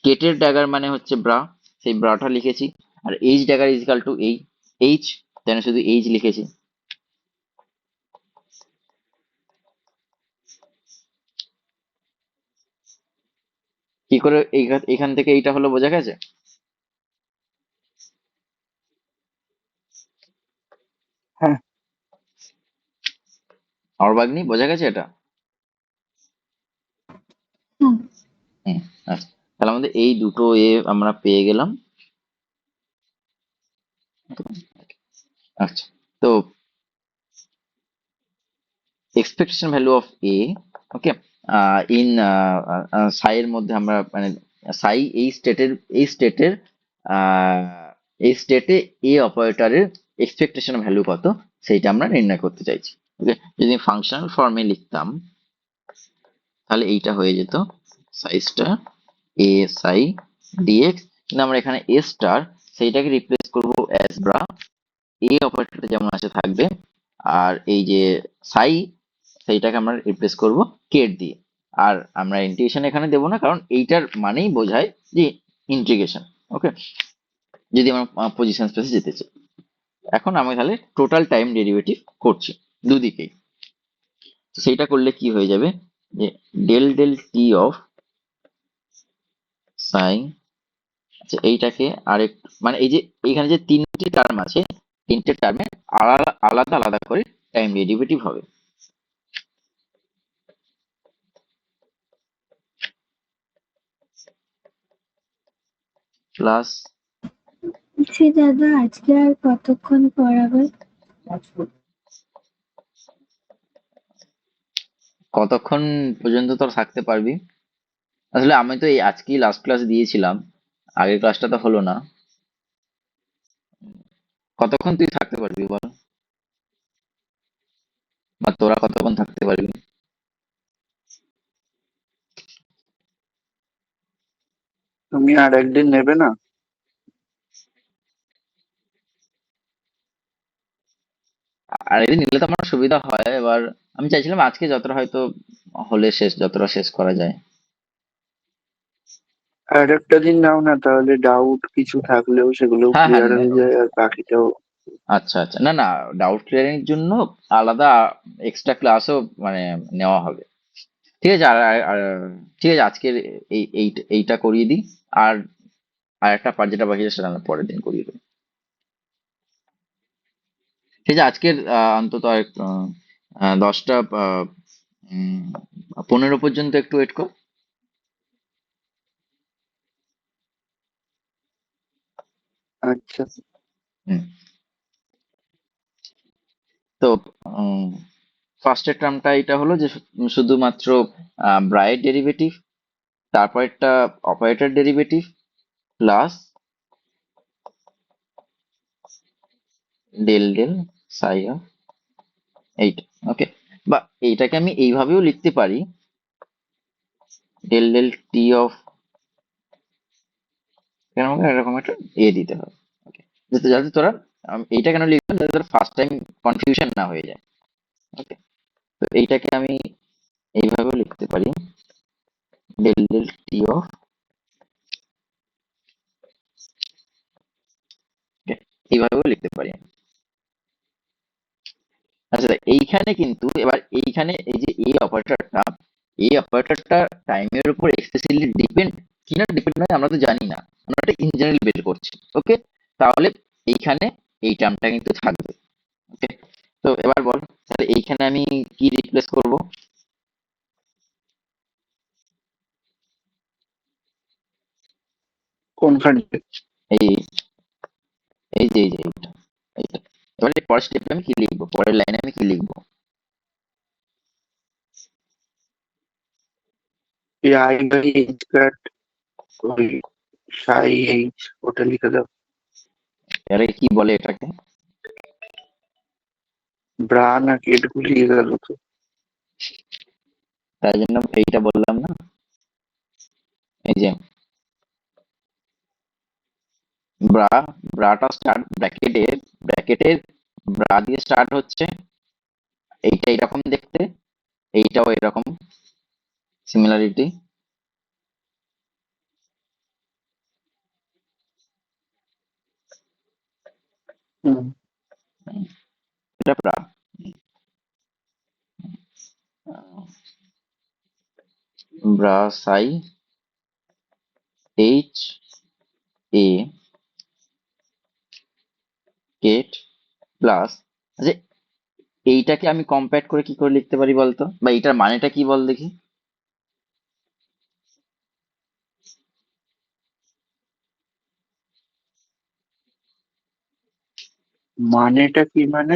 কেটের ড্যাগার মানে হচ্ছে ব্রা, সেই ব্রাটা লিখেছি। আর H dagger is equal to এই এইচ, যেন শুধু এইচ লিখেছি। কি করে এখান থেকে এইটা হলো, বোঝা গেছে? হ্যাঁ, অর্বাগ্নি, বোঝা গেছে এটা? হুম। হুম, আচ্ছা, তাহলে আমাদের এই দুটো এ আমরা পেয়ে গেলাম। আচ্ছা, তো expectation value of A, okay, in সাই এর মধ্যে আমরা মানে সাই এই স্টেটের এই স্টেটে এ অপারেটরের এক্সপেকটেশন ভ্যালু কত সেইটা আমরা নির্ণয় করতে চাইছি। ওকে, যদি ফাংশনাল ফর্মে লিখতাম তাহলে এইটা হয়ে যেত সাই স্টার এ সাই ডিএক্স, কিন্তু আমরা এখানে এ স্টার সেইটাকে রিপ্লেস করব অ্যাজ ব্রা, এ অপারেটরটা যেমন আছে থাকবে, আর এই যে সাই সেইটাকে আমরা রিপ্লেস করব কেট দিয়ে। আর আমরা ইন্টিগ্রেশন এখানে দেবো না, কারণ এইটার মানেই বোঝায় যে ইন্টিগ্রেশন। ওকে, যদি আমরা পজিশন স্পেসে যেতে চাই। এখন আমি তাহলে টোটাল টাইম ডেরিভেটিভ করছি দুদিকেই। তো সেইটা করলে কি হয়ে যাবে যে ডেল ডেল টি অফ সাই, আচ্ছা এইটাকে আরেক, মানে এই যে এখানে যে তিনটি টার্ম আছে, তিনটে টার্মে আলাদা আলাদা আলাদা করে টাইম ডেরিভেটিভ হবে। প্লাস, বলছি দাদা, আজকে আর কতক্ষণ পড়াবে? কতক্ষণ পর্যন্ত তোর থাকতে পারবি? আসলে আমি তো এই আজকেই লাস্ট ক্লাস দিয়েছিলাম, আগের ক্লাসটা তো হলো না। কতক্ষণ তুই থাকতে পারবি বল, বা তোরা কতক্ষণ থাকতে পারবি? তুমি আর একদিন নেবে না? আর এদিন নিলে তো আমার সুবিধা হয়। এবার আমি চাইছিলাম আজকে যতটা হয়তো হলে শেষ, যতটা শেষ করা যায়। আর একটা দিন নাও না, তাহলে ডাউট কিছু থাকলেও সেগুলো হ্যাঁ হ্যাঁ, ক্লিয়ার হয়ে যায়, আর বাকিটাও। আচ্ছা আচ্ছা, না না, ডাউট ক্লিয়ারিং এর জন্য আলাদা এক্সট্রা ক্লাসও মানে নেওয়া হবে। ঠিক আছে, ঠিক আছে, আজকের এইটা করিয়ে দিই। আর আর একটা পার্ট যেটা বাকি আছে সেটা আমরা পরের দিন করিয়ে দেবো। ঠিক আছে, আজকের অন্তত আর 10টা 15 পর্যন্ত একটু ওয়েট কর। আচ্ছা, হুম, তো ফার্স্টের টার্মটা এটা হলো যে শুধুমাত্র ব্রায়ের ডেরিভেটিভ, তারপর একটা operator derivative, plus del del psi of এইটা। ওকে, বা এইটাকে আমি এইভাবেও লিখতে পারি, ডেল ডেল টি অফ, কেন আমাকে এরকম একটা দিতে হবে। ওকে, যাতে যাতে তোরা এইটা কেন লিখলাম, যাতে তোরা ফার্স্ট টাইম কনফিউশন না হয়ে যায়। ওকে, তো এইটাকে আমি এইভাবেও লিখতে পারি, ডেল ডেল টি অফ, এইভাবেও লিখতে পারি। আচ্ছা, এইখানে কিন্তু এবার এইখানে এই যে এই অপারেটরটা টাইমের উপর এক্সেসিভলি ডিপেন্ড কিনা ডিপেন্ড নয় আমরা তো জানি না, আমরা এটা ইন জেনারেল বের করছি। ওকে, তাহলে এইখানে এই টার্মটা কিন্তু থাকবে। ওকে, তো এবার বল, তাহলে এইখানে আমি কি রিপ্লেস করব? কোনখানে? এই এই যে এইটা। এবারে পরের স্টেপে আমি কি লিখবো, পরের লাইনে আমি কি লিখবো? এই আই বাই এইচ কাট, ওই সাই এইচ, ওটা লিখে দাও। এবারে কি বলে এটাকে? ব্রা না কেট গুলিয়ে গেল তো। তাই জন্য এইটা বললাম না, এই যে ব্রা, ব্রাটা স্টার্ট ব্র্যাকেটের ব্রা দিয়ে স্টার্ট হচ্ছে, এইটা এরকম দেখতে, এইটাও এরকম সিমিলারিটি। হুম। এটা bra, bra Sai H A ket plus, যে এইটাকে আমি কম্প্যাক্ট করে কি করে লিখতে পারি বলতো, বা এইটার মানেটা কি বল দেখি? মানেটা কি মানে?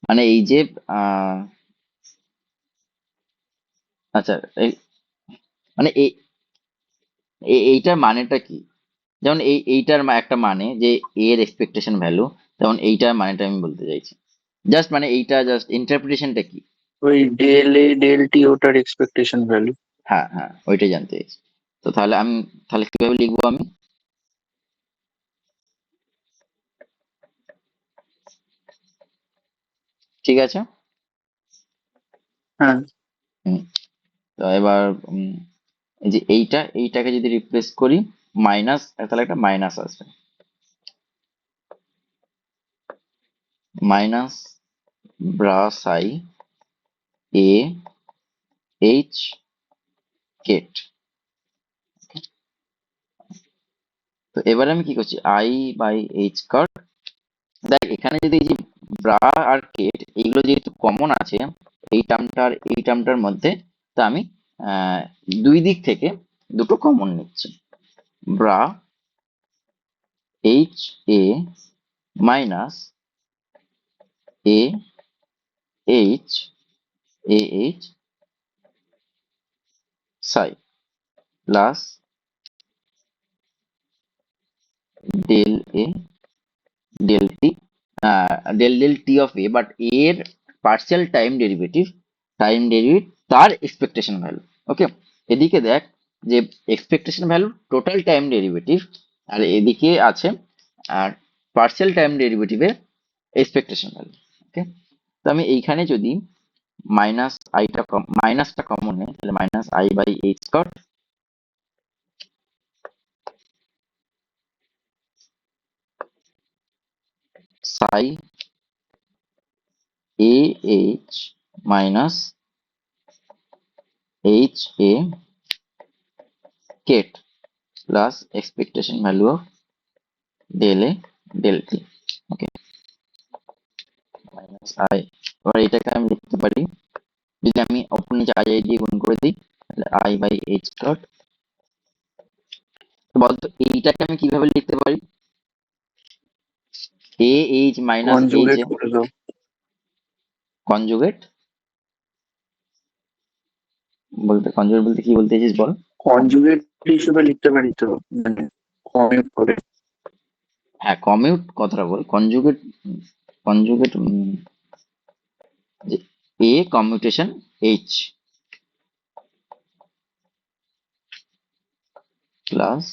মানে এই যে আহ আচ্ছা, মানে এইটার মানেটা কি? যেমন এইটার একটা মানে যে এর এক্সপেকটেশন ভ্যালু, যেমন এইটার মানেটা আমি বলতে চাইছি, জাস্ট মানে এইটা জাস্ট ইন্টারপ্রিটেশনটা কি? ওই ডেল এ ডেল টি, ওটার এক্সপেকটেশন ভ্যালু। হ্যাঁ হ্যাঁ, ওইটাই জানতে চাইছি। তো তাহলে আমি, তাহলে কিভাবে লিখবো আমি? ঠিক আছে। হ্যাঁ। হুম, তো এবার উম, এই যে এইটাকে যদি রিপ্লেস করি মাইনাস, তাহলে একটা মাইনাস আসবে, minus bra Sai A H Kate. তো এবারে আমি কি করছি, আই বাই এইচ কার্ড। দেখ এখানে যদি এই যে ব্রা আর কেট এইগুলো যেহেতু কমন আছে এই টার্মটা আর এই টার্মটার মধ্যে, তা আমি আহ, দুই দিক থেকে দুটো কমন নিচ্ছি, bra H A minus A H H psi plus del A del T, del del T of A, but এর পার্শিয়াল টাইম ডেরিভেটিভ তার এক্সপেকটেশন ভ্যালু। ওকে, এদিকে দেখ যে expectation value total time derivative, আর এদিকে আছে আর পার্শিয়াল টাইম ডেরিভেটিভের এক্সপেকটেশন ভ্যালু। ওকে, তো আমি এইখানে যদি মাইনাসটা কমন নেই, তাহলে minus I by H square psi A H minus H A ket plus expectation value of del A del T. Okay, minus I, এবার এটাকে আমি লিখতে পারি, যদি আমি ওপর নিচে আই আই দিয়ে গুণ করে দিই, তাহলে আই বাই এইচ ডট। তো বলতো এইটাকে আমি কিভাবে লিখতে পারি? A H minus H conjugate A করে দাও। কনজুগেট, বলতে কনজুগেট বলতে কি বলতে চাইছিস বল। কনজুগেট হিসেবে লিখতে পারি তো, মানে কমিউট করে। হ্যাঁ, কমিউট কথাটা বল, কনজুগেট। কনজুগেট যে এ কমিউটেশন এইচ প্লাস,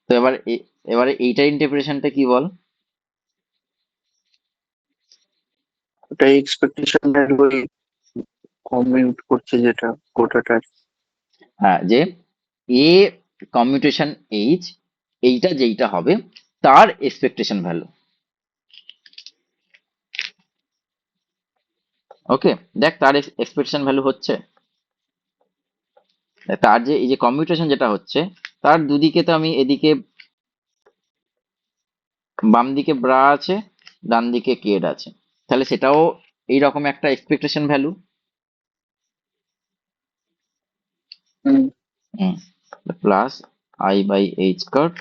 তো এবারে এইটার ইন্টারপ্রিটেশনটা কি বল। ওটা এক্সপেকটেশন ভ্যালু কমিউট করছে যেটা, গোটাটার। হ্যাঁ, যে এ কমিউটেশন এইচ, এইটা যেইটা হবে তার এক্সপেকটেশন ভ্যালু। ওকে, দেখ তার এক্সপেকটেশন ভ্যালু হচ্ছে, তার যে এই যে কমিউটেশন যেটা হচ্ছে, তার দুদিকে তো আমি এদিকে বাম দিকে ব্রা আছে, ডান দিকে কেড আছে, তাহলে সেটাও এইরকম একটা expectation value. Hmm. Plus I by H cut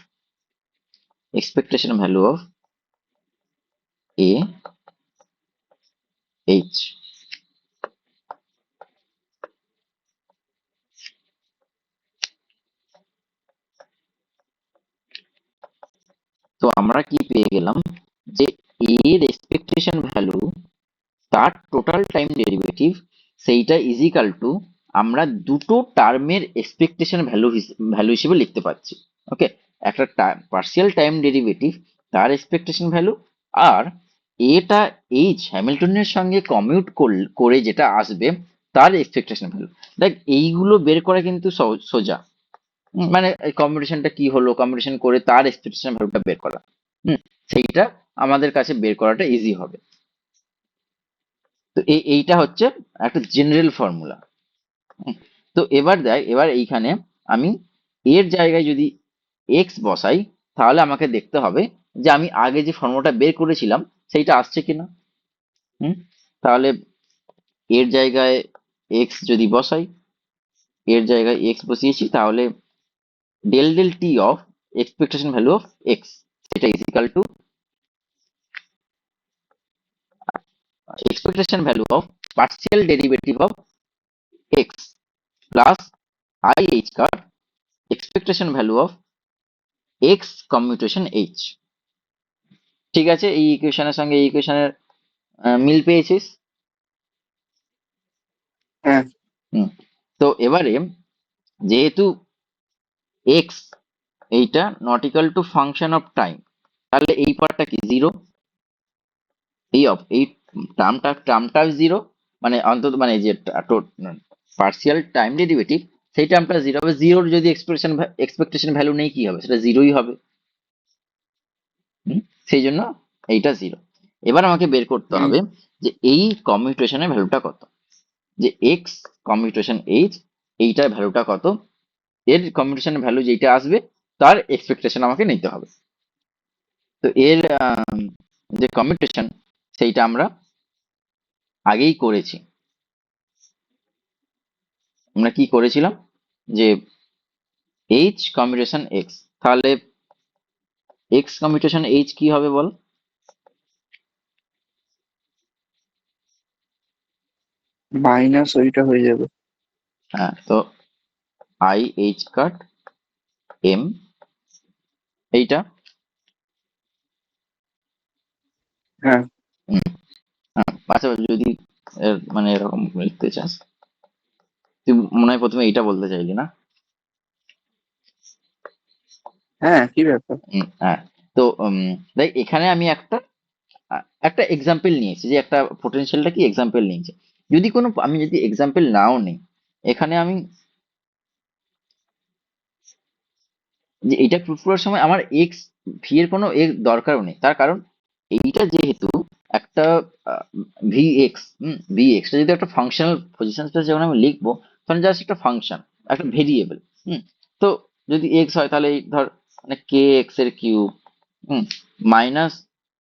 expectation value of a h। তো আমরা কি পেয়ে গেলাম, যে a এর এক্সপেকটেশন ভ্যালু তার টোটাল টাইম ডেরিভেটিভ, সেইটা ইজ ইকাল টু আমরা দুটো টার্মের এক্সপেকটেশন ভ্যালু হিসেবে লিখতে পাচ্ছি। ওকে, একটা পার্সিয়াল টাইম ডেরিভেটিভ তার এক্সপেকটেশন ভ্যালু, আর এটা এইচ হ্যামিল্টনের সঙ্গে কমিউট করে যেটা আসবে তার এক্সপেকটেশন ভ্যালু। দেখ এইগুলো বের করা কিন্তু সোজা। মানে কম্পিটিশনটা কি হলো, কম্পিটিশন করে তার এক্সপেকটেশন ভ্যালুটা বের করা, হুম, সেইটা আমাদের কাছে বের করাটা ইজি হবে। তো এইটা হচ্ছে একটা জেনারেল ফর্মুলা। তো এবার দেখ, এবার এইখানে আমি এর জায়গায় যদি এক্স বসাই, তাহলে আমাকে দেখতে হবে যে আমি আগে যে ফর্মুলাটা বের করেছিলাম সেইটা আসছে কিনা। হুম, তাহলে এর জায়গায় এক্স যদি বসাই, এর জায়গায় এক্স বসিয়েছি, তাহলে del del T of expectation value of X, সেটা is equal to expectation value of partial derivative of x plus IH car expectation value of x commutation h। ঠিক আছে, এই ইকুয়েশনের সঙ্গে এই ইকুয়েশনের মিল পেয়েছিস। হ্যাঁ। হুম, তো এবারে যেহেতু x এইটা not equal to function of time, তাহলে এই পার্টটা কি জিরো, এই টার্মটা জিরো, মানে অন্তত মানে যে পার্সিয়াল টাইম ডেরিভেটিভ সেই টার্মটা জিরো হবে। জিরোর যদি এক্সপেকটেশন ভ্যালু নেই কি হবে, সেটা জিরোই হবে। হুম, সেই জন্য এইটা জিরো। এবার আমাকে বের করতে হুম। হবে যে এই কমিউটেশনের ভ্যালুটা কত, যে এক্স কমিউটেশন এইচ এইটার ভ্যালুটা কত, এর কমিউটেশন ভ্যালু যেটা আসবে তার এক্সপেকটেশন আমাকে নিতে হবে। তো এর যে কমিউটেশন সেইটা আমরা আগেই করেছি। আমরা কি করেছিলাম, যে এইচ কমিউটেশন এক্স, তাহলে এক্স কমিউটেশন এইচ কি হবে বল। মাইনাস ওইটা হয়ে যাবে। হ্যাঁ, তো আই এইচ কাট এম এইটা। হ্যাঁ। হুম, আচ্ছা যদি মানে এরকম লিখতে চাস, তুই মনে হয় প্রথমে এইটা বলতে চাইলি না। হ্যাঁ, কি ব্যাপার? হ্যাঁ, তো দেখ এখানে আমি একটা এক্সাম্পল নিয়েছি, যে একটা পোটেনশিয়ালটা কি এক্সাম্পল নিয়েছি। যদি কোনো আমি যদি এক্সাম্পল নাও নেই, এখানে আমি যে এটা প্রুফ করার সময় আমার এক্স ভি এর কোনো দরকারও নেই, তার কারণ এইটা যেহেতু একটা ভি এক্স, ভি এক্সটা যদি একটা ফাংশনাল পজিশন স্পেস যখন আমি লিখবো, তখন জাস্ট একটা ফাংশন, একটা ভেরিয়েবল। তো যদি এক্স হয় তাহলে এই ধর মানে কে এক্স এর কিউব, মাইনাস,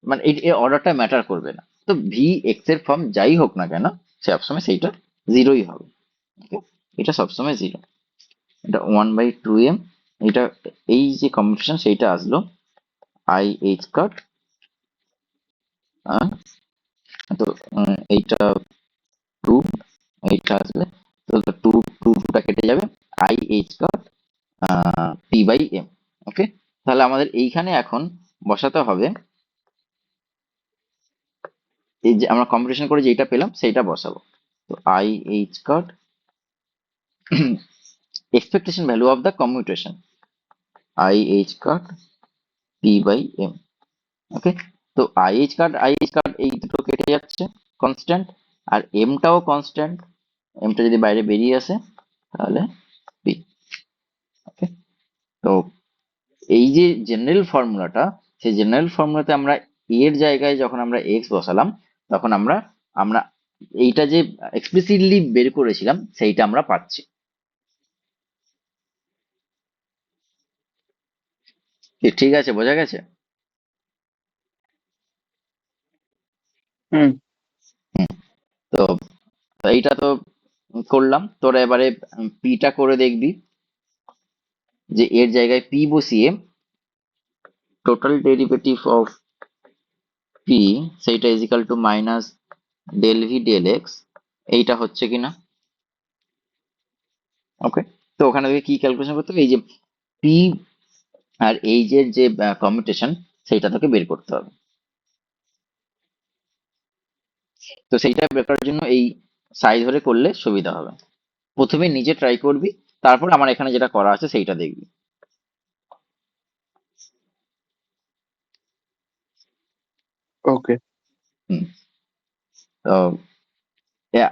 মানে এই অর্ডারটা ম্যাটার করবে না। তো ভি এক্স এর ফর্ম যাই হোক না কেন, সবসময় সেইটা জিরোই হবে। Okay? এটা সবসময় জিরো। এটা 1/2m, এটা এই যে কম্পিটিশন সেইটা আসলো আই এইচ কাট তো এইটা 2, এইটা আসবে, তো 2টা কেটে যাবে, I H square P by M. Okay, তাহলে আমাদের এইখানে এখন বসাতে হবে এই যে আমরা কম্পিউটেশন করে যেটা পেলাম সেইটা বসাবো। তো I H square expectation value of the commutation I h card p by m। ওকে, তো I h card এই দুটো কেটে যাচ্ছে কনস্ট্যান্ট, আর m টাও কনস্ট্যান্ট, m টা যদি বাইরে বেরিয়ে আসে তাহলে p। ওকে, তো এই যে জেনারেল ফর্মুলাটা, সেই জেনারেল ফর্মুলাতে আমরা এর জায়গায় যখন আমরা x বসালাম তখন আমরা আমরা এইটা যে এক্সপ্লিসিটলি বের করেছিলাম সেইটা আমরা পাচ্ছি। ঠিক আছে, বোঝা গেছে? হুম। তো তো এইটা তো করলাম, তোরা এবারে পিটা করে দেখবি যে এর জায়গায় পি বসিয়ে টোটাল ডেরিভেটিভ অফ পি সেইটা is equal to minus del V del X, এইটা হচ্ছে কিনা। ওকে, তো ওখানে তোকে কি ক্যালকুলেশন করতে হবে, এই যে পি আর এইচ এর যে কমিউটেশন সেইটা তোকে বের করতে হবে। তো সেইটা বের করার জন্য এই সাইজ ধরে করলে সুবিধা হবে। প্রথমে নিজে ট্রাই করবি, তারপর আমার এখানে যেটা করা আছে সেইটা দেখবি। ওকে। হুম, তো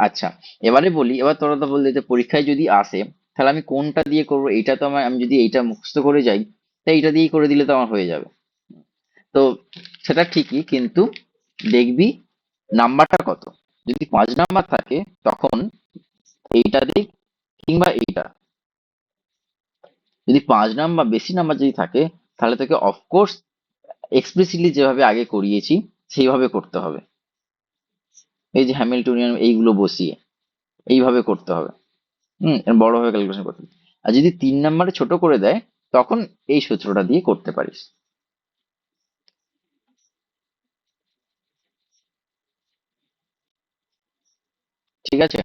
আচ্ছা, এবারে বলি, এবার তোরা তো বললি যে পরীক্ষায় যদি আসে তাহলে আমি কোনটা দিয়ে করবো, এইটা তো আমি যদি এইটা মুখস্থ করে যাই তাই এইটা দিয়েই করে দিলে তো আমার হয়ে যাবে। তো সেটা ঠিকই, কিন্তু দেখবি নাম্বারটা কত। যদি 5 নাম্বার থাকে তখন এইটা দিক, কিংবা এইটা। যদি 5 নাম্বার বেশি নাম্বার যদি থাকে তাহলে তোকে অফকোর্স এক্সপ্লিসিটলি যেভাবে আগে করিয়েছি সেইভাবে করতে হবে, এই যে হ্যামিল্টনিয়ান এইগুলো বসিয়ে এইভাবে করতে হবে। বড় ভাবে ক্যালকুলেশন করতে হবে। আর যদি 3 নাম্বারে ছোট করে দেয় তখন এই সূত্রটা দিয়ে করতে পারিস। ঠিক আছে?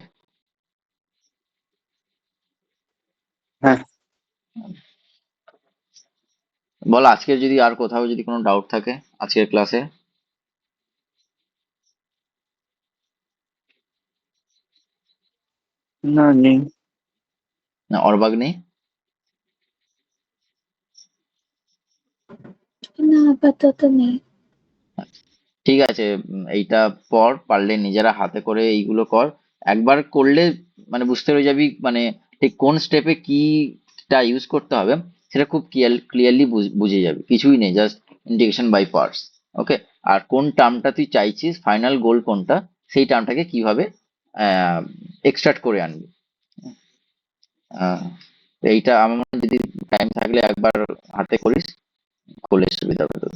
হ্যাঁ। বল আজকের যদি আর কোথাও যদি কোনো ডাউট থাকে আজকের ক্লাসে। না, নেই। না, অরবাগ নেই? না, আপাতত নেই। ঠিক আছে, এইটা পর পারলে নিজেরা হাতে করে এইগুলো কর। একবার করলে মানে বুঝতে পেরে যাবি, মানে ঠিক কোন স্টেপে কিটা ইউজ করতে হবে সেটা খুব ক্লিয়ারলি বুঝে যাবে। কিছুই নেই, জাস্ট ইন্টিগ্রেশন বাই পার্টস। ওকে, আর কোন টার্মটা তুই চাইছিস, ফাইনাল গোল কোনটা, সেই টার্মটাকে কিভাবে এক্সট্রাক্ট করে আনবি। আহ, এইটা আমার মনে হয় যদি টাইম থাকলে একবার হাতে করিস, করলে সুবিধা হবে তোর।